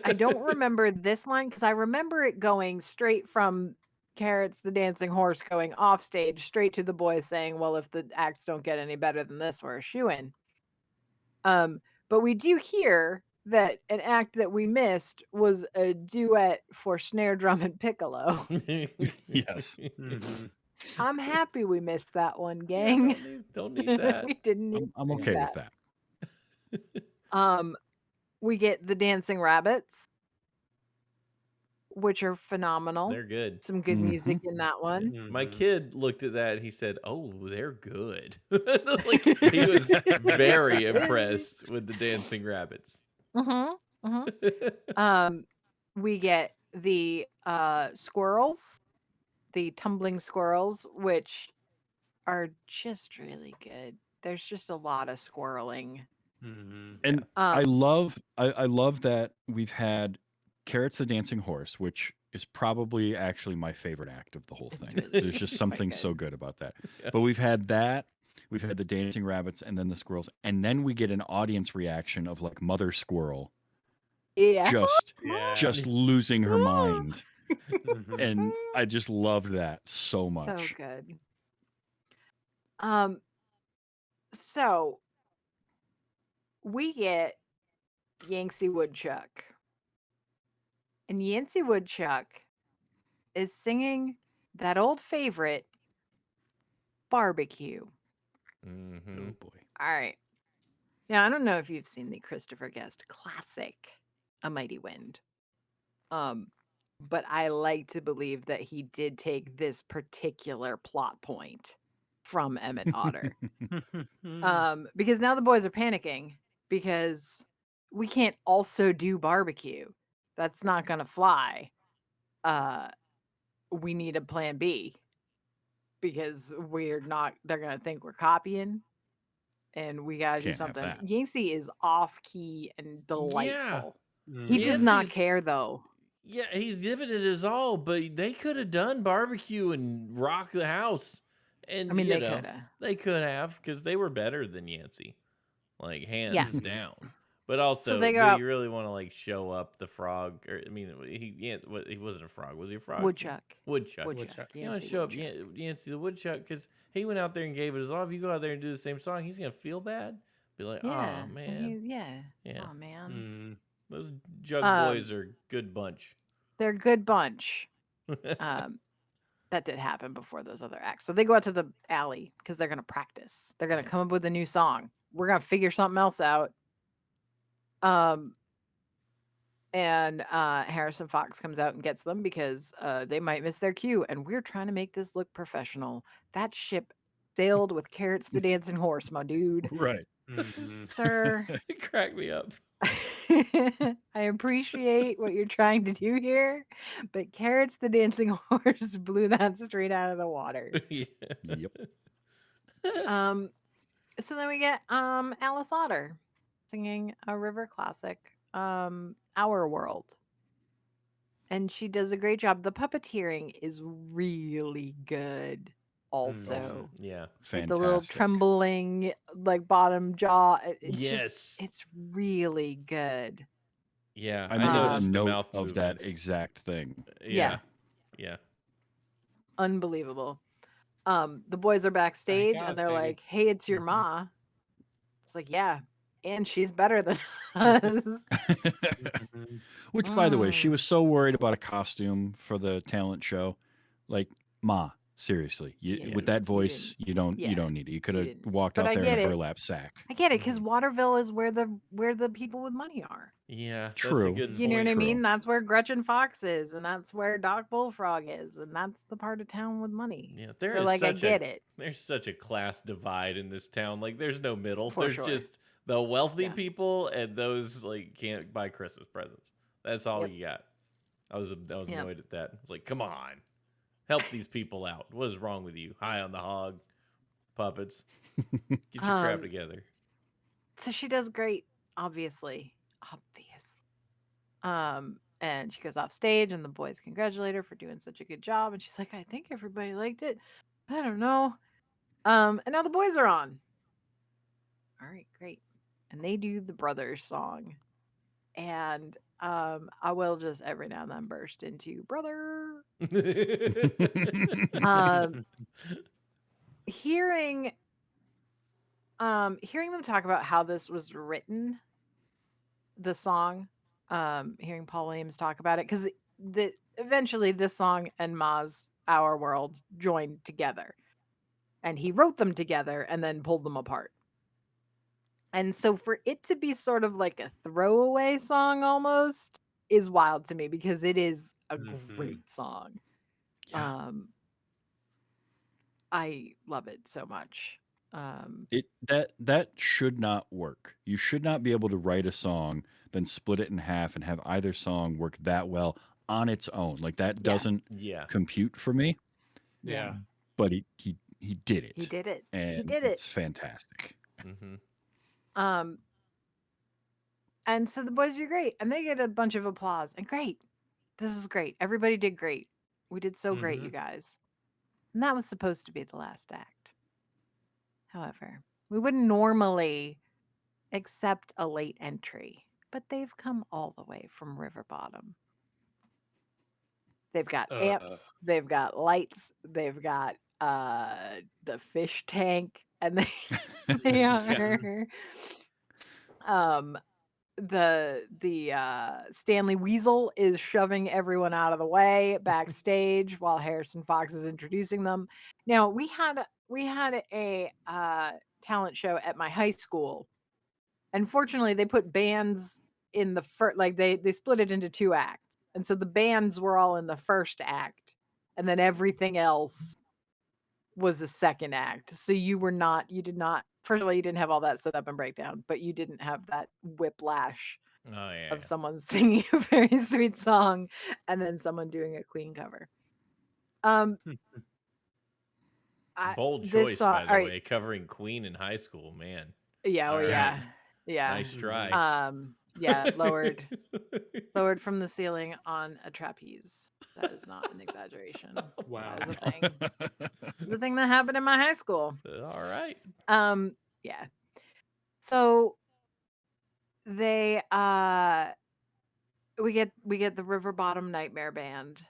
[SPEAKER 2] I don't remember this line because I remember it going straight from Carrots the dancing horse going off stage straight to the boys saying, well, if the acts don't get any better than this, we're a shoo-in. But we do hear that an act that we missed was a duet for snare drum and piccolo.
[SPEAKER 5] Yes.
[SPEAKER 3] Mhm.
[SPEAKER 2] I'm happy we missed that one,
[SPEAKER 4] Yeah,
[SPEAKER 2] gang.
[SPEAKER 4] don't need that.
[SPEAKER 2] We didn't need
[SPEAKER 5] I'm
[SPEAKER 2] to do
[SPEAKER 5] okay with that.
[SPEAKER 2] We get the dancing rabbits, which are phenomenal.
[SPEAKER 4] They're good.
[SPEAKER 2] Some good music in that one.
[SPEAKER 4] My
[SPEAKER 3] Mhm.
[SPEAKER 4] kid looked at that and he said, "Oh, they're good." Like he was very impressed with the dancing rabbits.
[SPEAKER 2] Mm-hmm. Mm-hmm. We get the squirrels, the tumbling squirrels, which are just really good. There's just a lot of squirreling.
[SPEAKER 3] Mhm.
[SPEAKER 5] And I
[SPEAKER 2] Um,
[SPEAKER 5] love that we've had Carrots the Dancing Horse, which is probably actually my favorite act of the whole
[SPEAKER 2] It's
[SPEAKER 5] thing.
[SPEAKER 2] really
[SPEAKER 5] There's just
[SPEAKER 2] quite
[SPEAKER 5] something
[SPEAKER 2] good.
[SPEAKER 5] so good about that.
[SPEAKER 4] Yeah.
[SPEAKER 5] But we've had that, we've had the dancing rabbits and then the squirrels, and then we get an audience reaction of like Mother Squirrel
[SPEAKER 2] Yeah.
[SPEAKER 3] Yeah.
[SPEAKER 5] just losing her mind.
[SPEAKER 3] Mhm.
[SPEAKER 5] And I just loved that so
[SPEAKER 2] So
[SPEAKER 5] much.
[SPEAKER 2] good. So we get Yancey Woodchuck. And Yancey Woodchuck is singing that old favorite, Barbecue.
[SPEAKER 4] Mm-hmm.
[SPEAKER 5] Oh boy.
[SPEAKER 2] All right. Now, I don't know if you've seen the Christopher Guest classic, A Mighty Wind. But I like to believe that he did take this particular plot point from Emmett Otter. Because now the boys are panicking because we can't also do barbecue. That's not gonna fly. We need a plan B because they're gonna think we're copying and we gotta do
[SPEAKER 5] Can't have
[SPEAKER 2] something.
[SPEAKER 5] that.
[SPEAKER 2] Yancey is off key and
[SPEAKER 4] Yeah.
[SPEAKER 2] delightful.
[SPEAKER 3] Mhm.
[SPEAKER 2] He does not
[SPEAKER 4] Yancey's
[SPEAKER 2] care though.
[SPEAKER 4] Yeah, he's giving it his all, but they could have done barbecue and rock the house. And
[SPEAKER 2] I mean,
[SPEAKER 4] you
[SPEAKER 2] they
[SPEAKER 4] know,
[SPEAKER 2] coulda.
[SPEAKER 4] they could have because they were better than Yancey. Like
[SPEAKER 2] Yeah.
[SPEAKER 4] hands
[SPEAKER 3] Mhm.
[SPEAKER 4] down. But
[SPEAKER 2] So
[SPEAKER 4] also,
[SPEAKER 2] they go
[SPEAKER 4] did he
[SPEAKER 2] out
[SPEAKER 4] really want to like show up the frog? Or I mean, he wasn't a frog. Was he a frog?
[SPEAKER 2] Woodchuck.
[SPEAKER 4] Woodchuck.
[SPEAKER 3] Woodchuck.
[SPEAKER 4] You want to
[SPEAKER 2] Yancey
[SPEAKER 4] show up
[SPEAKER 2] Woodchuck.
[SPEAKER 4] Yancey the woodchuck because he went out there and gave it his all. If you go out there and do the same song, he's gonna feel bad. Be like,
[SPEAKER 2] Yeah.
[SPEAKER 4] oh
[SPEAKER 2] And
[SPEAKER 4] man,
[SPEAKER 2] yeah.
[SPEAKER 4] yeah,
[SPEAKER 2] Oh man.
[SPEAKER 3] Mhm.
[SPEAKER 4] those Jug
[SPEAKER 2] Um,
[SPEAKER 4] boys are a good bunch.
[SPEAKER 2] they're a good bunch. That did happen before those other acts. So they go out to the alley because they're gonna practice. They're gonna
[SPEAKER 4] Yeah.
[SPEAKER 2] come up with a new song. We're gonna figure something else out. Um, and Harrison Fox comes out and gets them because they might miss their cue, and we're trying to make this look professional. That ship sailed with Carrots the dancing horse, my dude.
[SPEAKER 5] Right.
[SPEAKER 3] Mhm.
[SPEAKER 2] Sir,
[SPEAKER 4] It cracked me up.
[SPEAKER 2] I appreciate what you're trying to do here, but Carrots the dancing horse blew that straight out of the water.
[SPEAKER 4] Yeah.
[SPEAKER 5] Yep.
[SPEAKER 2] Um, so then we get Alice Otter singing a river classic, Our World. And she does a great job. The puppeteering is really good also.
[SPEAKER 4] Yeah.
[SPEAKER 2] Like the little
[SPEAKER 5] Fantastic.
[SPEAKER 2] trembling like bottom jaw. It's just
[SPEAKER 4] Yes.
[SPEAKER 2] it's really good.
[SPEAKER 4] Yeah.
[SPEAKER 5] I
[SPEAKER 4] I
[SPEAKER 5] made a
[SPEAKER 4] noticed the
[SPEAKER 5] note
[SPEAKER 4] mouth
[SPEAKER 5] of that
[SPEAKER 4] movements.
[SPEAKER 5] exact thing.
[SPEAKER 2] Yeah.
[SPEAKER 4] Yeah.
[SPEAKER 2] Unbelievable. The boys are backstage and
[SPEAKER 3] Gosh,
[SPEAKER 2] they're
[SPEAKER 3] baby.
[SPEAKER 2] like, "Hey, it's your
[SPEAKER 3] Mhm.
[SPEAKER 2] ma." It's like, "Yeah, and she's better than us."
[SPEAKER 3] Mhm.
[SPEAKER 5] Which, by the way, she
[SPEAKER 2] Mm,
[SPEAKER 5] was so worried about a costume for the talent show. Like, Ma, seriously,
[SPEAKER 2] you
[SPEAKER 5] with
[SPEAKER 2] didn't.
[SPEAKER 5] that
[SPEAKER 2] You
[SPEAKER 5] voice,
[SPEAKER 2] didn't.
[SPEAKER 5] you don't
[SPEAKER 2] Yeah,
[SPEAKER 5] need it. You could
[SPEAKER 2] you
[SPEAKER 5] have
[SPEAKER 2] didn't.
[SPEAKER 5] walked
[SPEAKER 2] But
[SPEAKER 5] out
[SPEAKER 2] I
[SPEAKER 5] there in
[SPEAKER 2] get
[SPEAKER 5] a
[SPEAKER 2] it.
[SPEAKER 5] burlap sack.
[SPEAKER 2] I get it because
[SPEAKER 3] Mhm.
[SPEAKER 2] Waterville is where the people with money are.
[SPEAKER 4] Yeah. That's a
[SPEAKER 5] True.
[SPEAKER 4] good
[SPEAKER 2] You know what I
[SPEAKER 4] point.
[SPEAKER 2] mean?
[SPEAKER 5] True.
[SPEAKER 2] That's where Gretchen Fox is, and that's where Doc Bullfrog is, and that's the part of town with money.
[SPEAKER 4] Yeah. There
[SPEAKER 2] So
[SPEAKER 4] is
[SPEAKER 2] like I
[SPEAKER 4] such a
[SPEAKER 2] get it
[SPEAKER 4] there's such a class divide in this town. Like there's no middle.
[SPEAKER 2] for
[SPEAKER 4] There's
[SPEAKER 2] sure.
[SPEAKER 4] just the wealthy
[SPEAKER 2] Yeah.
[SPEAKER 4] people and those like can't buy Christmas presents. That's all
[SPEAKER 2] Yep.
[SPEAKER 4] you got. I was
[SPEAKER 2] Yep.
[SPEAKER 4] annoyed at that. I was like, come on. Help these people out. What is wrong with you? High on the hog, puppets. Get your crap
[SPEAKER 2] Um.
[SPEAKER 4] together.
[SPEAKER 2] So she does great, obviously. And she goes off stage, and the boys congratulate her for doing such a good job, and she's like, "I think everybody liked it. I don't know." And now the boys are on. All right, great. And they do the brothers song. And I will just every now and then burst into brother.
[SPEAKER 4] Mm-hmm.
[SPEAKER 2] Um, hearing hearing them talk about how this was written, the song, hearing Paul Williams talk about it, because eventually this song and Ma's Our World joined together, and he wrote them together and then pulled them apart. And so for it to be sort of like a throwaway song almost is wild to me because it is a great song.
[SPEAKER 5] Yeah.
[SPEAKER 2] I love it so much.
[SPEAKER 5] That should not work. You should not be able to write a song, then split it in half and have either song work that well on its own. Like that
[SPEAKER 2] Yeah.
[SPEAKER 5] doesn't
[SPEAKER 4] Yeah.
[SPEAKER 5] compute for me.
[SPEAKER 2] Yeah.
[SPEAKER 5] But he did it.
[SPEAKER 2] He did it. He
[SPEAKER 5] And
[SPEAKER 2] did it.
[SPEAKER 5] it's fantastic.
[SPEAKER 4] Mm-hmm.
[SPEAKER 2] And so the boys do great, and they get a bunch of applause. And great, this is great. Everybody did great. We did so great, you guys. And that was supposed to be the last act. However, we wouldn't normally accept a late entry, but they've come all the way from River Bottom. They've got amps, they've got lights, they've got the fish tank, and they are the Stanley Weasel is shoving everyone out of the way backstage while Harrison Fox is introducing them. Now we had a talent show at my high school. Unfortunately, they put bands in the first, like they split it into 2 acts, and so the bands were all in the first act, and then everything else was a second act. So you did not. First of all, you didn't have all that set up and breakdown, but you didn't have that whiplash
[SPEAKER 4] Oh yeah.
[SPEAKER 2] of someone singing a very sweet song and then someone doing a Queen cover.
[SPEAKER 4] Bold
[SPEAKER 2] This
[SPEAKER 4] choice,
[SPEAKER 2] song,
[SPEAKER 4] by the
[SPEAKER 2] all right,
[SPEAKER 4] way, covering Queen in high school, man.
[SPEAKER 2] yeah, oh
[SPEAKER 4] All right.
[SPEAKER 2] yeah, yeah.
[SPEAKER 4] Nice try.
[SPEAKER 2] Yeah, lowered from the ceiling on a trapeze. That is not an exaggeration.
[SPEAKER 3] Wow.
[SPEAKER 2] That was a thing. The thing that happened in my high school.
[SPEAKER 4] All right.
[SPEAKER 2] Yeah. So they we get the River Bottom Nightmare Band.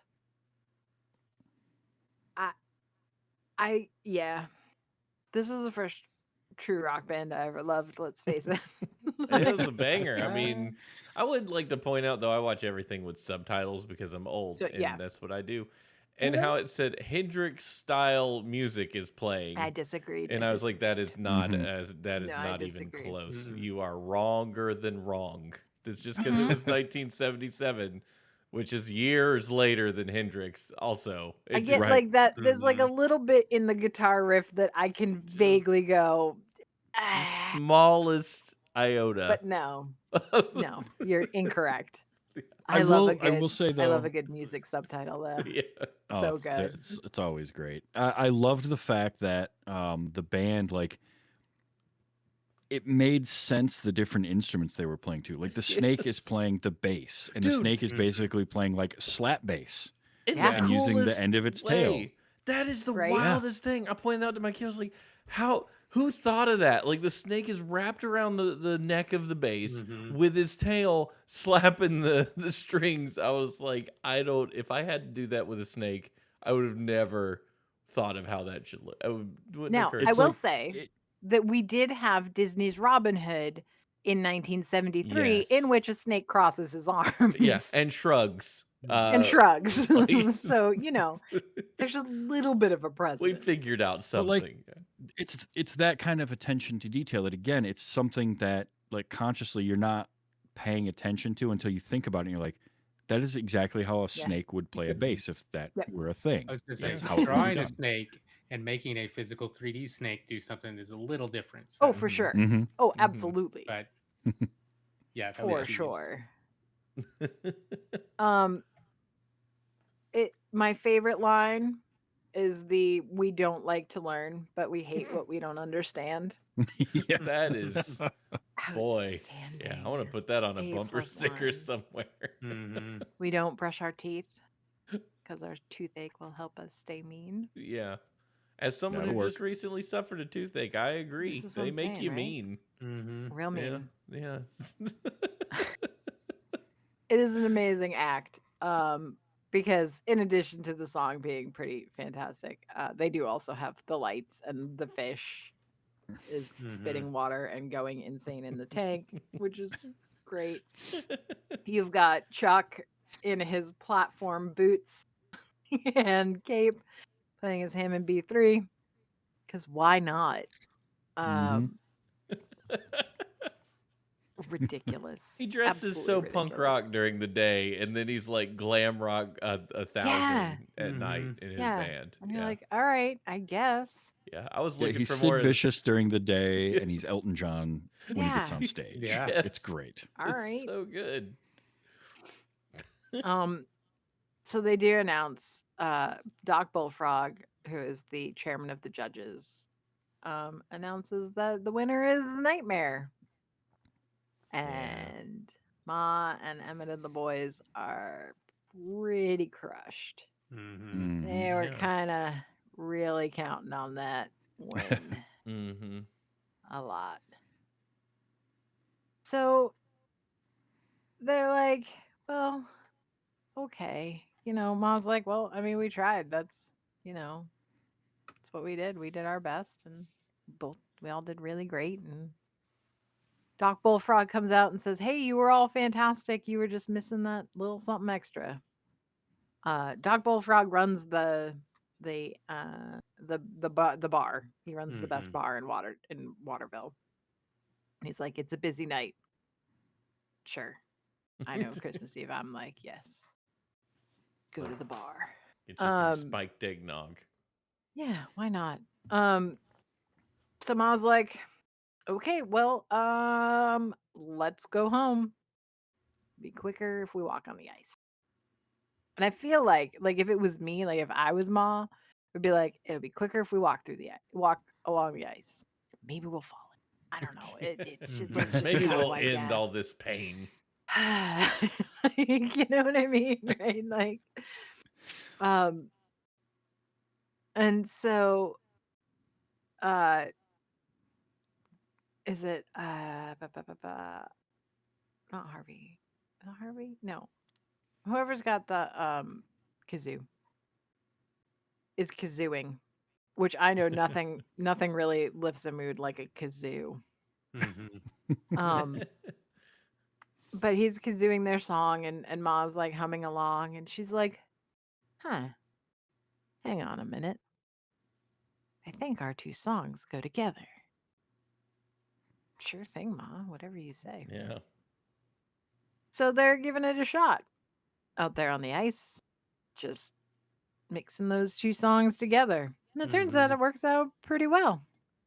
[SPEAKER 2] Yeah. This was the first true rock band I ever loved, let's face it.
[SPEAKER 4] It was a banger. I mean, I would like to point out though, I watch everything with subtitles because I'm old,
[SPEAKER 2] So,
[SPEAKER 4] and
[SPEAKER 2] yeah.
[SPEAKER 4] that's what I do. And how it said Hendrix style music is playing.
[SPEAKER 2] I disagreed.
[SPEAKER 4] And I was like, that is not
[SPEAKER 5] Mhm.
[SPEAKER 4] not even
[SPEAKER 2] disagree.
[SPEAKER 4] close. You are wronger than wrong. That's just because it was 1977, which is years later than Hendrix. Also,
[SPEAKER 2] I
[SPEAKER 4] It
[SPEAKER 2] get
[SPEAKER 4] just-
[SPEAKER 2] like that. There's like a little bit in the guitar riff that I can vaguely go,
[SPEAKER 4] the smallest iota.
[SPEAKER 2] but no, you're incorrect.
[SPEAKER 5] I will say
[SPEAKER 2] I love
[SPEAKER 5] though,
[SPEAKER 2] a good music subtitle though.
[SPEAKER 4] Yeah.
[SPEAKER 2] So good.
[SPEAKER 5] It's always great. I loved the fact that the band, like, it made sense the different instruments they were playing too. Like the snake is playing the bass, and the
[SPEAKER 4] Dude.
[SPEAKER 5] snake is basically playing like slap bass
[SPEAKER 4] In
[SPEAKER 2] Yeah.
[SPEAKER 4] the
[SPEAKER 5] and using the
[SPEAKER 4] coolest
[SPEAKER 5] end of its
[SPEAKER 4] way.
[SPEAKER 5] tail.
[SPEAKER 4] That is the
[SPEAKER 2] Right? Yeah.
[SPEAKER 4] wildest thing. I pointed out to my kid, I was like, who thought of that? Like the snake is wrapped around the neck of the bass with his tail slapping the strings. I was like, if I had to do that with a snake, I would have never thought of how that should look. Wouldn't
[SPEAKER 2] Now,
[SPEAKER 4] occur
[SPEAKER 2] I
[SPEAKER 4] to
[SPEAKER 2] will
[SPEAKER 4] me.
[SPEAKER 2] say that we did have Disney's Robin Hood in 1973,
[SPEAKER 4] Yes.
[SPEAKER 2] in which a snake crosses his arms.
[SPEAKER 4] Yeah, and shrugs.
[SPEAKER 2] And shrugs.
[SPEAKER 4] like-
[SPEAKER 2] So, there's a little bit of a
[SPEAKER 4] We
[SPEAKER 2] precedent.
[SPEAKER 4] figured out
[SPEAKER 5] But,
[SPEAKER 4] something.
[SPEAKER 5] like, it's that kind of attention to detail that, again, it's something that, like, consciously you're not paying attention to until you think about it and you're like, that is exactly how a snake would play a bass if that were a thing.
[SPEAKER 3] I was going to say,
[SPEAKER 5] That's how it would be
[SPEAKER 3] drawing a
[SPEAKER 5] done.
[SPEAKER 3] snake and making a physical 3D snake do something is a little different.
[SPEAKER 2] Oh,
[SPEAKER 3] So,
[SPEAKER 2] for sure.
[SPEAKER 5] Mhm.
[SPEAKER 2] Oh, absolutely.
[SPEAKER 3] But yeah, that
[SPEAKER 2] For
[SPEAKER 3] was
[SPEAKER 2] sure. My favorite line is we don't like to learn, but we hate what we don't understand.
[SPEAKER 5] Yeah.
[SPEAKER 4] That is, boy.
[SPEAKER 2] Outstanding.
[SPEAKER 4] Yeah, I want to put that on a
[SPEAKER 2] A
[SPEAKER 4] bumper
[SPEAKER 2] plus
[SPEAKER 4] sticker
[SPEAKER 2] one.
[SPEAKER 4] somewhere.
[SPEAKER 3] Mhm.
[SPEAKER 2] We don't brush our teeth because our toothache will help us stay mean.
[SPEAKER 4] Yeah. As someone
[SPEAKER 5] That'll
[SPEAKER 4] who just
[SPEAKER 5] work.
[SPEAKER 4] recently suffered a toothache, I agree.
[SPEAKER 2] This is what
[SPEAKER 4] They
[SPEAKER 2] I'm
[SPEAKER 4] make
[SPEAKER 2] saying,
[SPEAKER 4] you
[SPEAKER 2] right?
[SPEAKER 4] mean.
[SPEAKER 3] Mhm.
[SPEAKER 2] Real mean.
[SPEAKER 4] Yeah.
[SPEAKER 2] It is an amazing act. Because in addition to the song being pretty fantastic, they do also have the lights and the fish is spitting water and going insane in the tank, which is great. You've got Chuck in his platform boots and cape playing his Hammond B3 because why not? Um, ridiculous.
[SPEAKER 4] He dresses
[SPEAKER 2] Absolutely
[SPEAKER 4] so punk
[SPEAKER 2] ridiculous.
[SPEAKER 4] rock during the day, and then he's like glam rock a
[SPEAKER 2] Yeah.
[SPEAKER 4] thousand at night in his
[SPEAKER 2] Yeah.
[SPEAKER 4] band.
[SPEAKER 2] And you're
[SPEAKER 4] Yeah,
[SPEAKER 2] like, all right, I guess.
[SPEAKER 4] yeah. I was
[SPEAKER 5] Yeah,
[SPEAKER 4] looking
[SPEAKER 5] he's
[SPEAKER 4] for
[SPEAKER 5] Sid
[SPEAKER 4] more.
[SPEAKER 5] Vicious during the day, and he's Elton John when he gets
[SPEAKER 2] Yeah.
[SPEAKER 5] on stage.
[SPEAKER 3] Yeah.
[SPEAKER 5] It's great.
[SPEAKER 2] All
[SPEAKER 4] It's
[SPEAKER 2] right.
[SPEAKER 4] so good.
[SPEAKER 2] So they do announce Doc Bullfrog, who is the chairman of the judges, announces that the winner is Nightmare. And Ma and Emmett and the boys are pretty crushed. They were
[SPEAKER 4] Yeah.
[SPEAKER 2] kind of really counting on that win
[SPEAKER 4] Mm-hmm.
[SPEAKER 2] a lot. So they're like, well, okay. Ma's like, well, I mean, we tried. That's, that's what we did. We did our best and we all did really great. And Doc Bullfrog comes out and says, hey, you were all fantastic. You were just missing that little something extra. Doc Bullfrog runs the bar. He runs the best bar in Waterville. And he's like, it's a busy night. Sure. I know Christmas Eve. I'm like, yes. Go to the bar.
[SPEAKER 4] Get you some spiked eggnog.
[SPEAKER 2] Yeah, why not? So Ma's like, okay, well, let's go home. Be quicker if we walk on the ice. And I feel like if it was me, like if I was Ma, it'd be like, it'll be quicker if we walk along the ice. Maybe we'll fall in. I don't know. It's just, let's just
[SPEAKER 4] Maybe
[SPEAKER 2] go,
[SPEAKER 4] we'll
[SPEAKER 2] I
[SPEAKER 4] end all
[SPEAKER 2] guess.
[SPEAKER 4] this pain.
[SPEAKER 2] You know what I mean, right? Like, and so, is it not Harvey? Not Harvey? No. Whoever's got the kazoo is kazooing, which I know nothing really lifts a mood like a kazoo. But he's kazooing their song and Ma's like humming along and she's like, huh, hang on a minute. I think our two songs go together. Sure thing, Ma, whatever you say.
[SPEAKER 4] Yeah.
[SPEAKER 2] So they're giving it a shot out there on the ice, just mixing those two songs together. And it turns out it works out pretty well.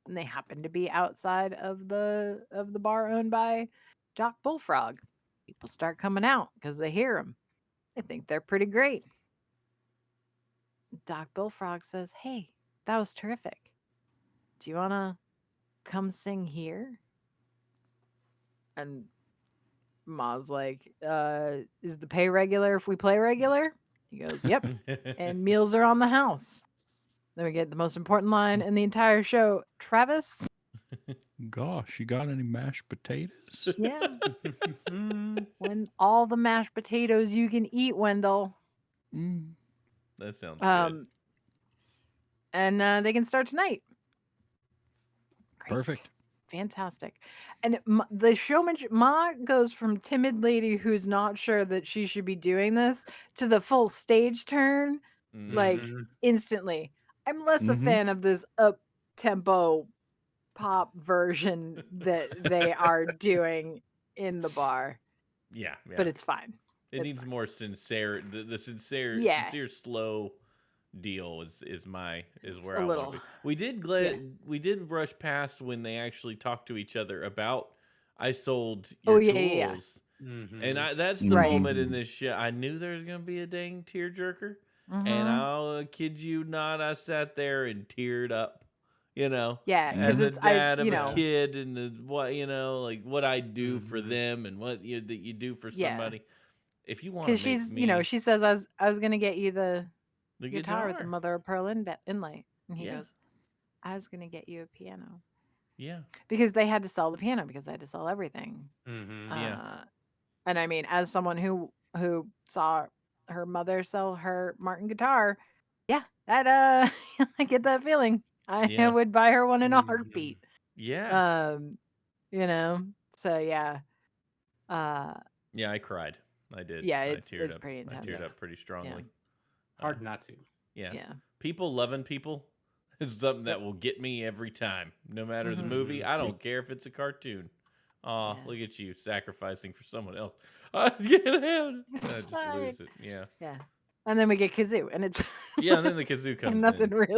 [SPEAKER 2] And they happen to be outside of the bar owned by Doc Bullfrog. People start coming out because they hear them. They think they're pretty great. Doc Bullfrog says, hey, that was terrific. Do you want to come sing here? And Ma's like, is the pay regular if we play regular? He goes, yep. And meals are on the house. Then we get the most important line in the entire show. Travis?
[SPEAKER 5] Gosh, you got any mashed potatoes?
[SPEAKER 2] Yeah. When all the mashed potatoes you can eat, Wendell.
[SPEAKER 4] That sounds good.
[SPEAKER 2] And they can start tonight. Great.
[SPEAKER 5] Perfect.
[SPEAKER 2] Fantastic. And the showmanship, Ma goes from timid lady who's not sure that she should be doing this to the full stage turn, like instantly. I'm less a fan of this up tempo pop version that they are doing in the bar.
[SPEAKER 4] Yeah.
[SPEAKER 2] But it's fine.
[SPEAKER 4] It needs more sincere. The sincere,
[SPEAKER 2] Yeah.
[SPEAKER 4] sincere, slow deal is where
[SPEAKER 2] a
[SPEAKER 4] I
[SPEAKER 2] little-
[SPEAKER 4] want to be. We did brush past when they actually talked to each other about I sold your tools. And that's the
[SPEAKER 2] Right.
[SPEAKER 4] moment in this show. I knew there was gonna be a dang tearjerker, and I'll kid you not, I sat there and teared up.
[SPEAKER 2] Yeah,
[SPEAKER 4] as
[SPEAKER 2] because
[SPEAKER 4] a
[SPEAKER 2] it's
[SPEAKER 4] dad of
[SPEAKER 2] you
[SPEAKER 4] a
[SPEAKER 2] know,
[SPEAKER 4] kid, and like what I do for them, and what that you do for
[SPEAKER 2] Yeah.
[SPEAKER 4] somebody. If you want
[SPEAKER 2] because
[SPEAKER 4] to make
[SPEAKER 2] she's
[SPEAKER 4] me
[SPEAKER 2] she says I was gonna get you the
[SPEAKER 4] the
[SPEAKER 2] guitar with the
[SPEAKER 4] guitar.
[SPEAKER 2] mother of pearl inlay, and he
[SPEAKER 4] Yeah.
[SPEAKER 2] goes, I was gonna get you a piano
[SPEAKER 4] Yeah.
[SPEAKER 2] because they had to sell the piano because they had to sell everything.
[SPEAKER 4] Yeah.
[SPEAKER 2] And I mean, as someone who saw her mother sell her Martin guitar, yeah, that I get that feeling. I
[SPEAKER 4] Yeah.
[SPEAKER 2] would buy her one in a
[SPEAKER 3] Mhm.
[SPEAKER 2] heartbeat.
[SPEAKER 4] Yeah.
[SPEAKER 2] Um, you know. So yeah. Uh
[SPEAKER 4] Yeah, I cried. I did.
[SPEAKER 2] yeah,
[SPEAKER 4] I
[SPEAKER 2] it's
[SPEAKER 4] teared
[SPEAKER 2] it's
[SPEAKER 4] up.
[SPEAKER 2] pretty
[SPEAKER 4] I
[SPEAKER 2] intense.
[SPEAKER 4] teared
[SPEAKER 3] Yeah.
[SPEAKER 4] up pretty
[SPEAKER 2] Yeah.
[SPEAKER 4] strongly. Uh,
[SPEAKER 3] Hard not to.
[SPEAKER 4] yeah.
[SPEAKER 2] Yeah.
[SPEAKER 4] People loving people is something
[SPEAKER 3] Yep.
[SPEAKER 4] that will get me every time, no matter the
[SPEAKER 2] Mhm.
[SPEAKER 4] movie.
[SPEAKER 3] Mhm.
[SPEAKER 4] I
[SPEAKER 5] Yep.
[SPEAKER 4] don't care if it's a cartoon. Aw,
[SPEAKER 2] Yeah.
[SPEAKER 4] look at you sacrificing for someone else. I can't have it. I
[SPEAKER 2] It's
[SPEAKER 4] just
[SPEAKER 2] fine.
[SPEAKER 4] lose it. Yeah.
[SPEAKER 2] Yeah. And then we get Kazoo and it's
[SPEAKER 4] Yeah, and then the kazoo
[SPEAKER 2] and
[SPEAKER 4] comes in.
[SPEAKER 3] Mhm.
[SPEAKER 2] nothing
[SPEAKER 4] Which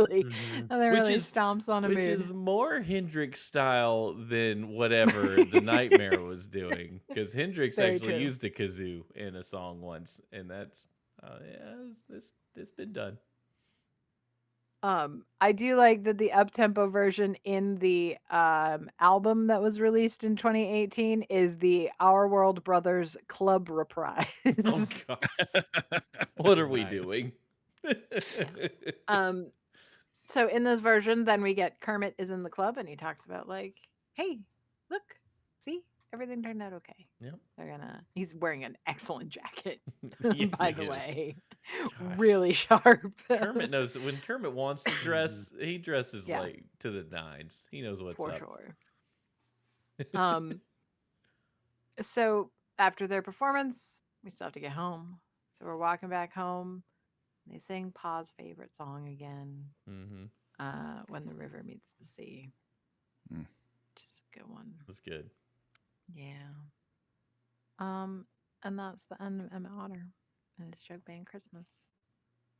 [SPEAKER 2] really
[SPEAKER 4] is
[SPEAKER 2] stomps on a
[SPEAKER 4] which
[SPEAKER 2] mood.
[SPEAKER 4] is more Hendrix style than whatever the Nightmare was doing, because Hendrix
[SPEAKER 2] Very
[SPEAKER 4] actually
[SPEAKER 2] true.
[SPEAKER 4] used a kazoo in a song once, and that's yeah, it's been done.
[SPEAKER 2] I do like that the up-tempo version in the album that was released in 2018 is the Our World Brothers club
[SPEAKER 4] Oh
[SPEAKER 2] reprise.
[SPEAKER 4] God, what are we
[SPEAKER 3] Nice.
[SPEAKER 4] doing?
[SPEAKER 2] um so in this version then we get Kermit is in the club and he talks about like, hey, look, see, everything turned out okay.
[SPEAKER 4] Yep.
[SPEAKER 2] He's wearing an excellent jacket,
[SPEAKER 4] Yes,
[SPEAKER 2] by
[SPEAKER 4] he
[SPEAKER 2] the
[SPEAKER 5] Yes.
[SPEAKER 4] is.
[SPEAKER 2] way.
[SPEAKER 4] Gosh,
[SPEAKER 2] Really sharp.
[SPEAKER 4] Kermit knows that when Kermit wants to
[SPEAKER 3] Mhm.
[SPEAKER 4] dress, he dresses
[SPEAKER 2] Yeah,
[SPEAKER 4] like to the nines. He knows what's
[SPEAKER 2] for
[SPEAKER 4] up.
[SPEAKER 2] sure. Um So after their performance, we still have to get home. So we're walking back home. They sing Pa's favorite song again,
[SPEAKER 4] Mm-hmm.
[SPEAKER 2] When the River Meets the Sea.
[SPEAKER 5] Mm.
[SPEAKER 2] Just a good one.
[SPEAKER 4] That's good.
[SPEAKER 2] Yeah. Um, and that's the end of Emmett Otter and his Jug-Band Christmas.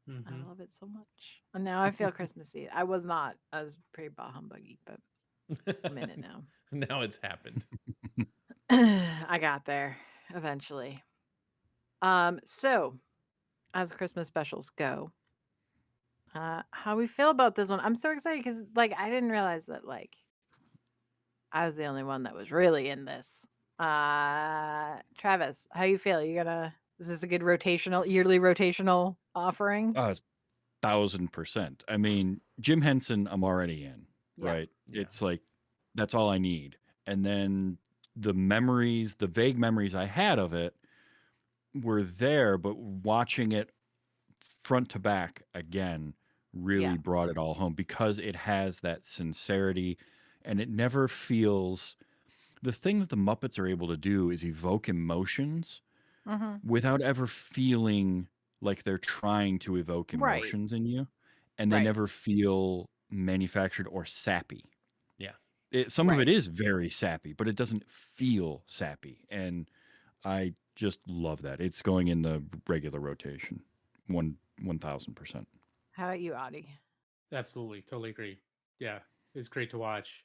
[SPEAKER 2] I
[SPEAKER 3] Mhm.
[SPEAKER 2] love it so much. And now I feel Christmassy. I was not. I was pretty bah humbuggy, but I'm in it now.
[SPEAKER 4] Now it's happened.
[SPEAKER 2] I got there eventually. So as Christmas specials go, how we feel about this one? I'm so excited because like I didn't realize that like I was the only one that was really in this. Travis, how you feel? You gonna is this a good yearly rotational offering?
[SPEAKER 5] 1,000%. I mean, Jim Henson, I'm already in,
[SPEAKER 2] Yeah.
[SPEAKER 5] right?
[SPEAKER 4] Yeah.
[SPEAKER 5] It's like that's all I need. And then the memories, the vague memories I had of it were there, but watching it front to back again
[SPEAKER 2] Yeah.
[SPEAKER 5] really brought it all home because it has that sincerity and it never feels the thing that the Muppets are able to do is evoke emotions
[SPEAKER 2] Mm-hmm.
[SPEAKER 5] without ever feeling like they're trying to evoke
[SPEAKER 2] Right.
[SPEAKER 5] emotions in you, and they
[SPEAKER 2] Right.
[SPEAKER 5] never feel manufactured or sappy.
[SPEAKER 4] Yeah.
[SPEAKER 5] Some of it
[SPEAKER 2] Right.
[SPEAKER 5] is very sappy, but it doesn't feel sappy, and I just love that. It's going in the regular rotation, 1,000%.
[SPEAKER 2] How about you, Audie?
[SPEAKER 3] Absolutely. Totally agree. Yeah. It's great to watch.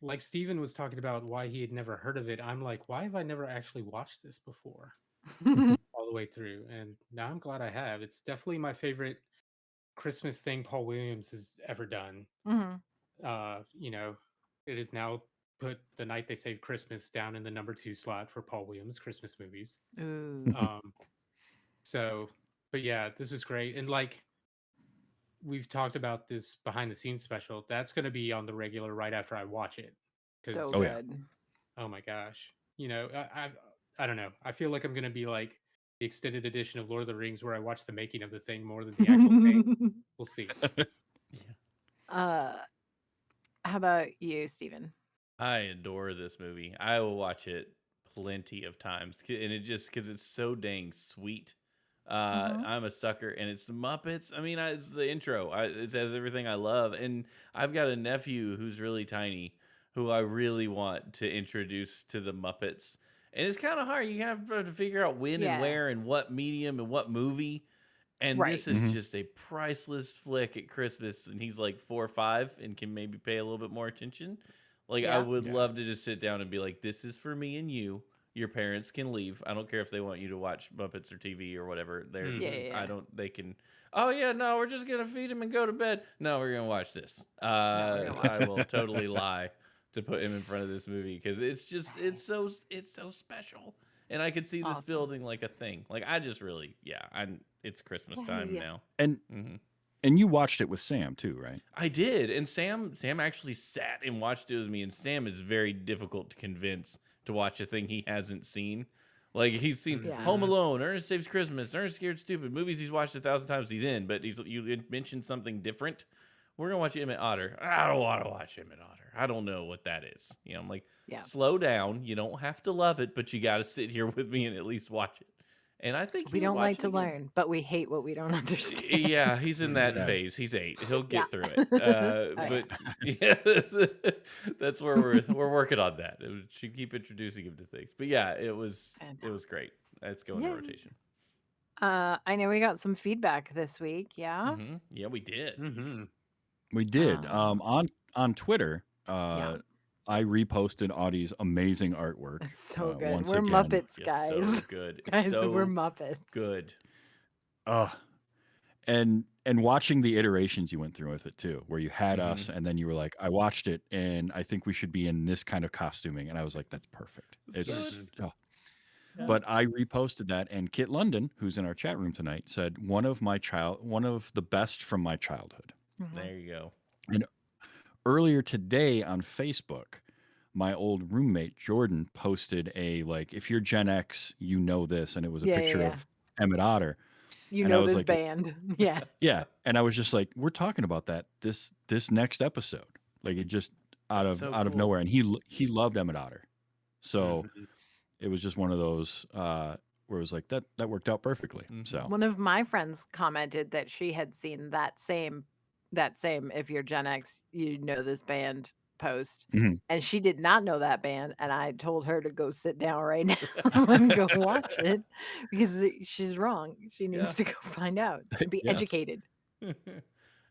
[SPEAKER 3] Like Steven was talking about why he had never heard of it. I'm like, why have I never actually watched this before all the way through? And now I'm glad I have. It's definitely my favorite Christmas thing Paul Williams has ever done.
[SPEAKER 2] Mm-hmm.
[SPEAKER 3] You know, it is now put The Night They Saved Christmas down in the number 2 slot for Paul Williams Christmas movies.
[SPEAKER 2] Ooh.
[SPEAKER 3] Um, so, but yeah, this was great. And like we've talked about this behind the scenes special, that's going to be on the regular right after I watch it.
[SPEAKER 2] So
[SPEAKER 3] Because,
[SPEAKER 5] Oh yeah.
[SPEAKER 2] good.
[SPEAKER 3] oh my gosh, I don't know. I feel like I'm going to be like the extended edition of Lord of the Rings where I watch the making of the thing more than the actual thing. We'll see.
[SPEAKER 4] Yeah.
[SPEAKER 2] uh how about you, Steven?
[SPEAKER 4] I adore this movie. I will watch it plenty of times, and it just because it's so dang sweet.
[SPEAKER 2] Mm-hmm.
[SPEAKER 4] I'm a sucker, and it's the Muppets. I mean, it's the intro. It has everything I love, and I've got a nephew who's really tiny, who I really want to introduce to the Muppets. And it's kind of hard. You have to figure out when and
[SPEAKER 2] Yeah.
[SPEAKER 4] where and what medium and what movie. And
[SPEAKER 2] Right.
[SPEAKER 4] this is
[SPEAKER 5] Hmm.
[SPEAKER 4] just a priceless flick at Christmas. And he's like 4 or 5 and can maybe pay a little bit more attention. Like, I
[SPEAKER 2] Yeah.
[SPEAKER 4] would
[SPEAKER 3] Yeah.
[SPEAKER 4] love to just sit down and be like, this is for me and you. Your parents can leave. I don't care if they want you to watch Muppets or TV or whatever.
[SPEAKER 2] Yeah.
[SPEAKER 3] Mhm.
[SPEAKER 2] Yeah.
[SPEAKER 4] They can, oh, yeah, no, we're just going to feed him and go to bed. No, we're going to watch this.
[SPEAKER 2] No, we're gonna watch
[SPEAKER 4] I will totally lie to put him in front of this movie because it's so special. And I could see this
[SPEAKER 2] Awesome.
[SPEAKER 4] building like a thing. Like, I just really, yeah, it's Christmas
[SPEAKER 2] Yeah.
[SPEAKER 4] time
[SPEAKER 2] Yeah.
[SPEAKER 4] now.
[SPEAKER 5] and
[SPEAKER 4] Hmm
[SPEAKER 5] and you watched it with Sam too, right?
[SPEAKER 4] I did, and Sam actually sat and watched it with me. And Sam is very difficult to convince to watch a thing he hasn't seen. Like he's seen
[SPEAKER 2] Yeah.
[SPEAKER 4] Home Alone, Ernest Saves Christmas, Ernest Scared Stupid, movies he's watched 1,000 times. He's in, but you mentioned something different. We're gonna watch Emmett Otter. I don't want to watch Emmett Otter. I don't know what that is. I'm like,
[SPEAKER 2] Yeah.
[SPEAKER 4] slow down. You don't have to love it, but you got to sit here with me and at least watch it. And I think
[SPEAKER 2] We
[SPEAKER 4] he'll
[SPEAKER 2] don't
[SPEAKER 4] watch
[SPEAKER 2] like
[SPEAKER 4] it
[SPEAKER 2] to
[SPEAKER 4] again.
[SPEAKER 2] learn, but we hate what we don't understand.
[SPEAKER 4] Yeah, he's in that
[SPEAKER 5] Yeah.
[SPEAKER 4] phase. He's 8. He'll
[SPEAKER 2] Yeah.
[SPEAKER 4] get through it.
[SPEAKER 2] Oh,
[SPEAKER 4] But yeah, that's where we're working on that. We should keep introducing him to things. But yeah, it was
[SPEAKER 2] Fantastic.
[SPEAKER 4] great. Let's go into
[SPEAKER 2] Yay.
[SPEAKER 4] rotation.
[SPEAKER 2] I know we got some feedback this week. Yeah.
[SPEAKER 4] Yeah, we did.
[SPEAKER 3] Mm-hmm.
[SPEAKER 5] We did. On Twitter,
[SPEAKER 2] Yeah.
[SPEAKER 5] I reposted Audie's amazing artwork.
[SPEAKER 2] It's so good.
[SPEAKER 5] Once
[SPEAKER 2] We're
[SPEAKER 5] again.
[SPEAKER 2] Muppets,
[SPEAKER 4] It's
[SPEAKER 2] guys.
[SPEAKER 4] so good. It's
[SPEAKER 2] Guys,
[SPEAKER 4] so
[SPEAKER 2] we're Muppets.
[SPEAKER 4] good.
[SPEAKER 5] And watching the iterations you went through with it too, where you had
[SPEAKER 4] Mm-hmm.
[SPEAKER 5] us, and then you were like, I watched it, and I think we should be in this kind of costuming, and I was like, that's perfect. It's
[SPEAKER 4] Good.
[SPEAKER 5] oh.
[SPEAKER 4] Yeah.
[SPEAKER 5] But I reposted that, and Kit London, who's in our chat room tonight, said one of the best from my childhood.
[SPEAKER 2] Mhm.
[SPEAKER 4] There you go.
[SPEAKER 5] Earlier today on Facebook, my old roommate Jordan posted a like, if you're Gen X, you know this, and it was a
[SPEAKER 2] Yeah,
[SPEAKER 5] picture
[SPEAKER 2] yeah.
[SPEAKER 5] of Emmett Otter.
[SPEAKER 2] You
[SPEAKER 5] And I
[SPEAKER 2] know
[SPEAKER 5] was
[SPEAKER 2] this
[SPEAKER 5] like, it's-
[SPEAKER 2] band. Yeah.
[SPEAKER 5] Yeah, and I was just like, we're talking about that this next episode. Like it just out of
[SPEAKER 4] So
[SPEAKER 5] out of
[SPEAKER 4] cool.
[SPEAKER 5] nowhere, and he loved Emmett Otter, so
[SPEAKER 3] Mhm.
[SPEAKER 5] it was just one of those where it was like that worked out perfectly.
[SPEAKER 4] Mhm.
[SPEAKER 5] So
[SPEAKER 2] One of my friends commented that she had seen that same if you're Gen X, you know this band post.
[SPEAKER 5] Mhm.
[SPEAKER 2] And she did not know that band, and I told her to go sit down right now and go watch it because she's wrong. She needs
[SPEAKER 4] Yeah.
[SPEAKER 2] to go find out and be
[SPEAKER 5] Yes.
[SPEAKER 2] educated.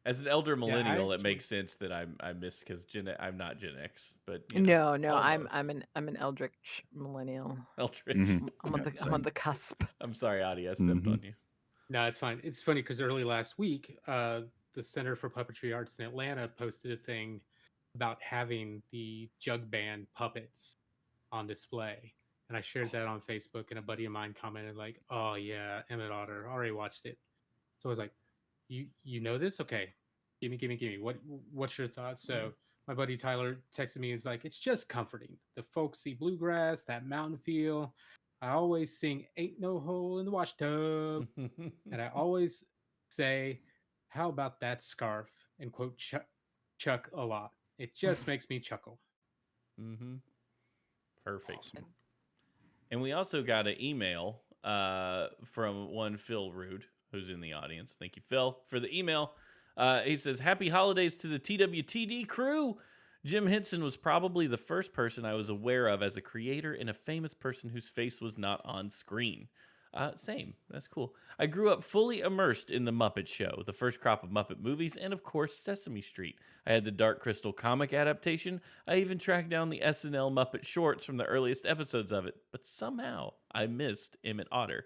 [SPEAKER 4] As an elder
[SPEAKER 3] Yeah, I
[SPEAKER 4] millennial, it
[SPEAKER 3] actually-
[SPEAKER 4] makes sense that I miss because I'm not Gen X, but you know,
[SPEAKER 2] No, I'm
[SPEAKER 4] almost.
[SPEAKER 2] an eldritch millennial.
[SPEAKER 4] Eldritch.
[SPEAKER 5] Mhm.
[SPEAKER 2] I'm on
[SPEAKER 5] Yeah,
[SPEAKER 2] I'm on the cusp.
[SPEAKER 4] I'm sorry, Adi, I stepped on you.
[SPEAKER 3] No, it's fine. It's funny because early last week, the Center for Puppetry Arts in Atlanta posted a thing about having the Jug-Band puppets on display. And I shared that on Facebook, and a buddy of mine commented like, "Oh yeah, Emmett Otter, already watched it." So I was like, "You know this? Okay, give me. What's your thoughts?" So my buddy Tyler texted me. He's like, "It's just comforting. The folksy bluegrass, that mountain feel. I always sing 'Ain't No Hole in the Wash Tub,' and I always say, 'How about that scarf?' and quote Chuck a lot. It just makes me chuckle."
[SPEAKER 4] Mm-hmm. Perfect.
[SPEAKER 5] Awesome.
[SPEAKER 4] And we also got an email from one Phil Rude, who's in the audience. Thank you, Phil, for the email. He says, "Happy holidays to the TWTD crew. Jim Henson was probably the first person I was aware of as a creator and a famous person whose face was not on screen." Same. That's cool. "I grew up fully immersed in the Muppet Show, the first crop of Muppet movies, and of course Sesame Street. I had the Dark Crystal comic adaptation. I even tracked down the SNL Muppet shorts from the earliest episodes of it, but somehow I missed Emmett Otter.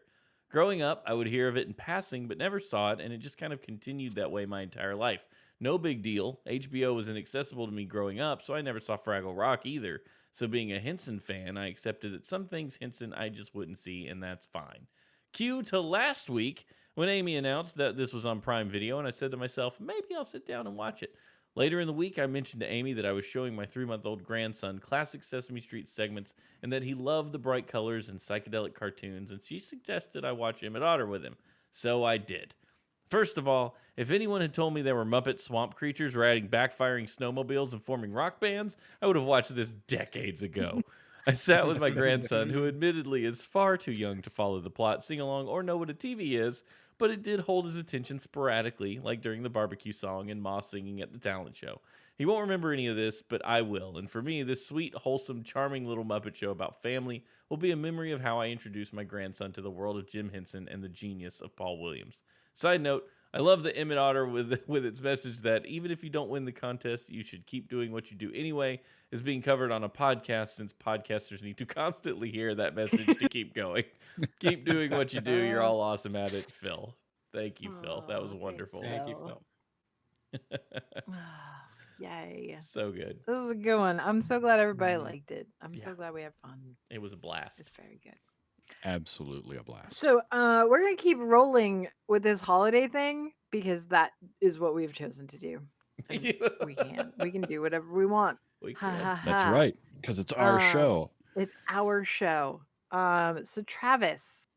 [SPEAKER 4] Growing up, I would hear of it in passing, but never saw it, and it just kind of continued that way my entire life. No big deal. HBO was inaccessible to me growing up, so I never saw Fraggle Rock either. So being a Henson fan, I accepted that some things Henson I just wouldn't see, and that's fine. Cue to last week when Amy announced that this was on Prime Video, and I said to myself, maybe I'll sit down and watch it. Later in the week, I mentioned to Amy that I was showing my 3-month-old grandson classic Sesame Street segments and that he loved the bright colors and psychedelic cartoons, and she suggested I watch Emmett Otter with him. So I did. First of all, if anyone had told me there were Muppet swamp creatures riding backfiring snowmobiles and forming rock bands, I would have watched this decades ago. I sat with my grandson, who admittedly is far too young to follow the plot, sing along, or know what a TV is, but it did hold his attention sporadically, like during the barbecue song and Ma singing at the talent show. He won't remember any of this, but I will. And for me, this sweet, wholesome, charming little Muppet show about family will be a memory of how I introduced my grandson to the world of Jim Henson and the genius of Paul Williams. Side note, I love the Emmett Otter with its message that even if you don't win the contest, you should keep doing what you do anyway, is being covered on a podcast, since podcasters need to constantly hear that message to keep going. Keep doing what you do. You're all awesome at it, Phil. Thank you, Phil. That was
[SPEAKER 2] Aw,
[SPEAKER 4] wonderful.
[SPEAKER 2] thanks,
[SPEAKER 3] Thank you,
[SPEAKER 2] Phil.
[SPEAKER 3] Phil.
[SPEAKER 2] Yay.
[SPEAKER 4] So good.
[SPEAKER 2] This is a good one. I'm so glad everybody liked it. I'm
[SPEAKER 4] Yeah.
[SPEAKER 2] so glad we had fun.
[SPEAKER 4] It was a blast.
[SPEAKER 2] It's very good.
[SPEAKER 5] Absolutely a blast.
[SPEAKER 2] So we're gonna keep rolling with this holiday thing because that is what we've chosen to do. And we can do whatever we want.
[SPEAKER 4] We
[SPEAKER 2] Ha
[SPEAKER 4] can.
[SPEAKER 2] ha ha.
[SPEAKER 5] That's right, because it's our
[SPEAKER 2] Um,
[SPEAKER 5] show.
[SPEAKER 2] It's our show. So Travis,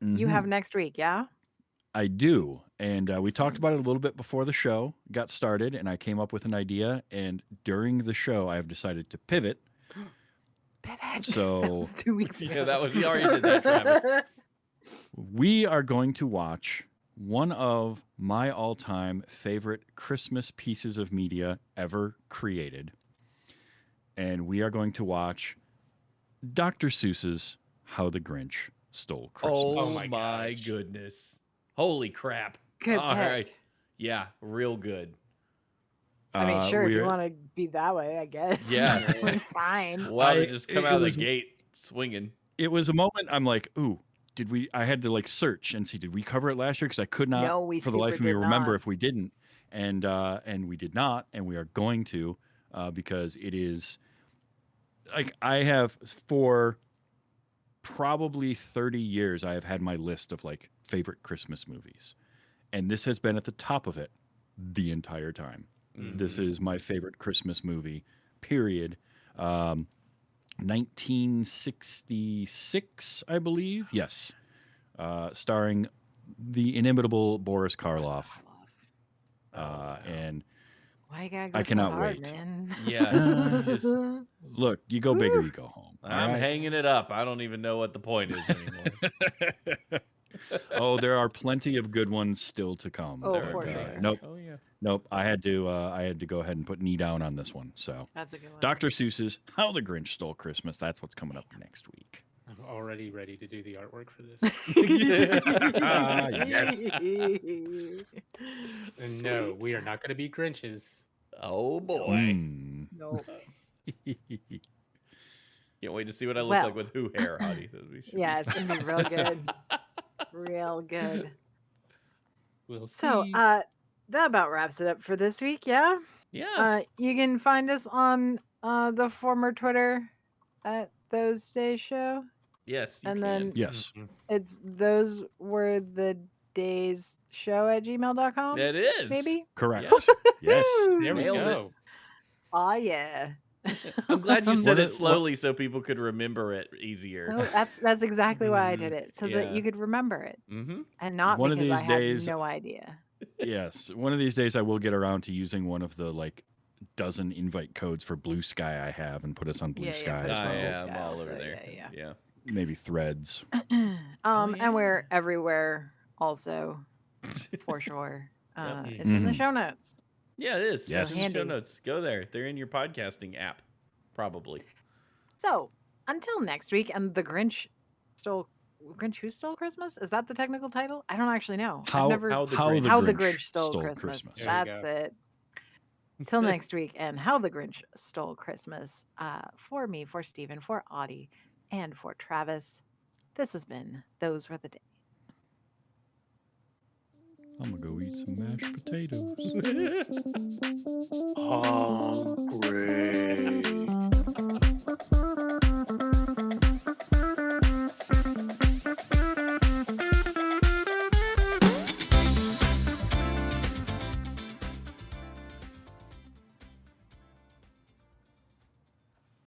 [SPEAKER 2] you have
[SPEAKER 5] Mhm.
[SPEAKER 2] next week, yeah?
[SPEAKER 5] I do. And we talked
[SPEAKER 2] Excellent.
[SPEAKER 5] about it a little bit before the show got started, and I came up with an idea. And during the show, I have decided to pivot.
[SPEAKER 2] Pivot. That
[SPEAKER 5] So
[SPEAKER 2] was 2 weeks ago.
[SPEAKER 4] Yeah, that was, we already did that, Travis.
[SPEAKER 5] we are going to watch one of my all time favorite Christmas pieces of media ever created. And we are going to watch Dr. Seuss's How the Grinch Stole Christmas.
[SPEAKER 4] Oh
[SPEAKER 3] my
[SPEAKER 4] my
[SPEAKER 3] gosh.
[SPEAKER 4] goodness. Holy crap.
[SPEAKER 2] Good
[SPEAKER 4] All
[SPEAKER 2] pick.
[SPEAKER 4] right. Yeah, real good.
[SPEAKER 2] I mean, sure, if you
[SPEAKER 5] we're-
[SPEAKER 2] want to be that way, I guess.
[SPEAKER 4] Yeah.
[SPEAKER 2] Like, fine.
[SPEAKER 4] Wow, to
[SPEAKER 5] I-
[SPEAKER 4] just come
[SPEAKER 5] it
[SPEAKER 4] out of the
[SPEAKER 5] was-
[SPEAKER 4] gate swinging.
[SPEAKER 5] It was a moment I'm like, ooh, did we? I had to like search and see, did we cover it last year? Because I could not,
[SPEAKER 2] No, we
[SPEAKER 5] for the life
[SPEAKER 2] super
[SPEAKER 5] of me,
[SPEAKER 2] did
[SPEAKER 5] remember
[SPEAKER 2] not.
[SPEAKER 5] if we didn't. And we did not, and we are going to, because it is like I have for probably 30 years, I have had my list of like favorite Christmas movies, and this has been at the top of it the entire time. This
[SPEAKER 4] Mhm.
[SPEAKER 5] is my favorite Christmas movie, period. 1966, I believe. Yes. Starring the inimitable Boris Karloff. And
[SPEAKER 2] Why you gotta go
[SPEAKER 5] I
[SPEAKER 2] so
[SPEAKER 5] cannot
[SPEAKER 2] hard,
[SPEAKER 5] wait.
[SPEAKER 2] man?
[SPEAKER 4] Yeah. Just
[SPEAKER 5] Look, you go big or you go home. all
[SPEAKER 4] I'm
[SPEAKER 5] right?
[SPEAKER 4] hanging it up. I don't even know what the point is anymore.
[SPEAKER 5] Oh, there are plenty of good ones still to come.
[SPEAKER 2] Oh,
[SPEAKER 4] There
[SPEAKER 2] for
[SPEAKER 4] are-
[SPEAKER 2] sure.
[SPEAKER 5] Nope.
[SPEAKER 4] Oh yeah.
[SPEAKER 5] Nope. I had to go ahead and put knee down on this one. So
[SPEAKER 2] That's a good one.
[SPEAKER 5] Dr. Seuss's How the Grinch Stole Christmas. That's what's coming up next week.
[SPEAKER 3] I'm already ready to do the artwork for this.
[SPEAKER 5] Yes.
[SPEAKER 3] And no, we are not going to be Grinches.
[SPEAKER 4] Oh boy.
[SPEAKER 5] Mm.
[SPEAKER 2] Nope.
[SPEAKER 4] Can't wait to see what I look
[SPEAKER 2] Well.
[SPEAKER 4] like with who hair, Hottie.
[SPEAKER 2] Yeah, it's gonna be real good. Real good.
[SPEAKER 3] We'll see.
[SPEAKER 2] So, that about wraps it up for this week. Yeah.
[SPEAKER 4] Yeah.
[SPEAKER 2] You can find us on the former Twitter at Those Days Show.
[SPEAKER 4] Yes, you
[SPEAKER 2] and
[SPEAKER 4] can.
[SPEAKER 2] then-
[SPEAKER 5] Yes.
[SPEAKER 3] Mhm.
[SPEAKER 2] It's those were the days show at gmail.com.
[SPEAKER 4] It is.
[SPEAKER 2] Maybe.
[SPEAKER 5] Correct.
[SPEAKER 4] Yes.
[SPEAKER 5] Yes.
[SPEAKER 3] There we
[SPEAKER 4] Nailed it.
[SPEAKER 3] go.
[SPEAKER 2] Oh yeah.
[SPEAKER 4] I'm glad you said
[SPEAKER 5] One
[SPEAKER 4] it
[SPEAKER 5] of-
[SPEAKER 4] slowly so people could remember it easier.
[SPEAKER 2] No, that's exactly why I did it, so that
[SPEAKER 4] Yeah.
[SPEAKER 2] you could remember it,
[SPEAKER 4] Mm-hmm.
[SPEAKER 2] and not
[SPEAKER 5] One of
[SPEAKER 2] because I
[SPEAKER 5] these
[SPEAKER 2] had
[SPEAKER 5] days-
[SPEAKER 2] no idea.
[SPEAKER 5] Yes. One of these days I will get around to using one of the like dozen invite codes for Blue Sky I have and put us on Blue
[SPEAKER 2] Yeah,
[SPEAKER 5] Sky.
[SPEAKER 2] put us
[SPEAKER 4] Ah,
[SPEAKER 2] on Blue
[SPEAKER 4] yeah,
[SPEAKER 2] Sky
[SPEAKER 4] I'm all
[SPEAKER 2] also,
[SPEAKER 4] over there.
[SPEAKER 2] yeah.
[SPEAKER 4] Yeah.
[SPEAKER 5] Maybe Threads.
[SPEAKER 2] And
[SPEAKER 4] yeah.
[SPEAKER 2] we're everywhere also for sure.
[SPEAKER 4] Yep.
[SPEAKER 2] It's in the
[SPEAKER 5] Mhm.
[SPEAKER 2] show notes.
[SPEAKER 4] Yeah, it is.
[SPEAKER 5] Yes.
[SPEAKER 4] It's in the show
[SPEAKER 2] Handy.
[SPEAKER 4] notes. Go there. They're in your podcasting app, probably.
[SPEAKER 2] So until next week, and the Grinch Who Stole Christmas? Is that the technical title? I don't actually know.
[SPEAKER 5] How-
[SPEAKER 2] I've never
[SPEAKER 4] How the
[SPEAKER 5] How
[SPEAKER 4] Grinch.
[SPEAKER 5] the
[SPEAKER 2] How the
[SPEAKER 5] Grinch
[SPEAKER 2] Grinch Stole
[SPEAKER 5] Stole
[SPEAKER 2] Christmas.
[SPEAKER 5] Christmas.
[SPEAKER 3] There you
[SPEAKER 2] That's
[SPEAKER 3] go.
[SPEAKER 2] it. Till next week, and How the Grinch Stole Christmas. For me, for Steven, for Audie, and for Travis, this has been Those Were the Days.
[SPEAKER 5] I'm gonna go eat some mashed potatoes.
[SPEAKER 3] Oh.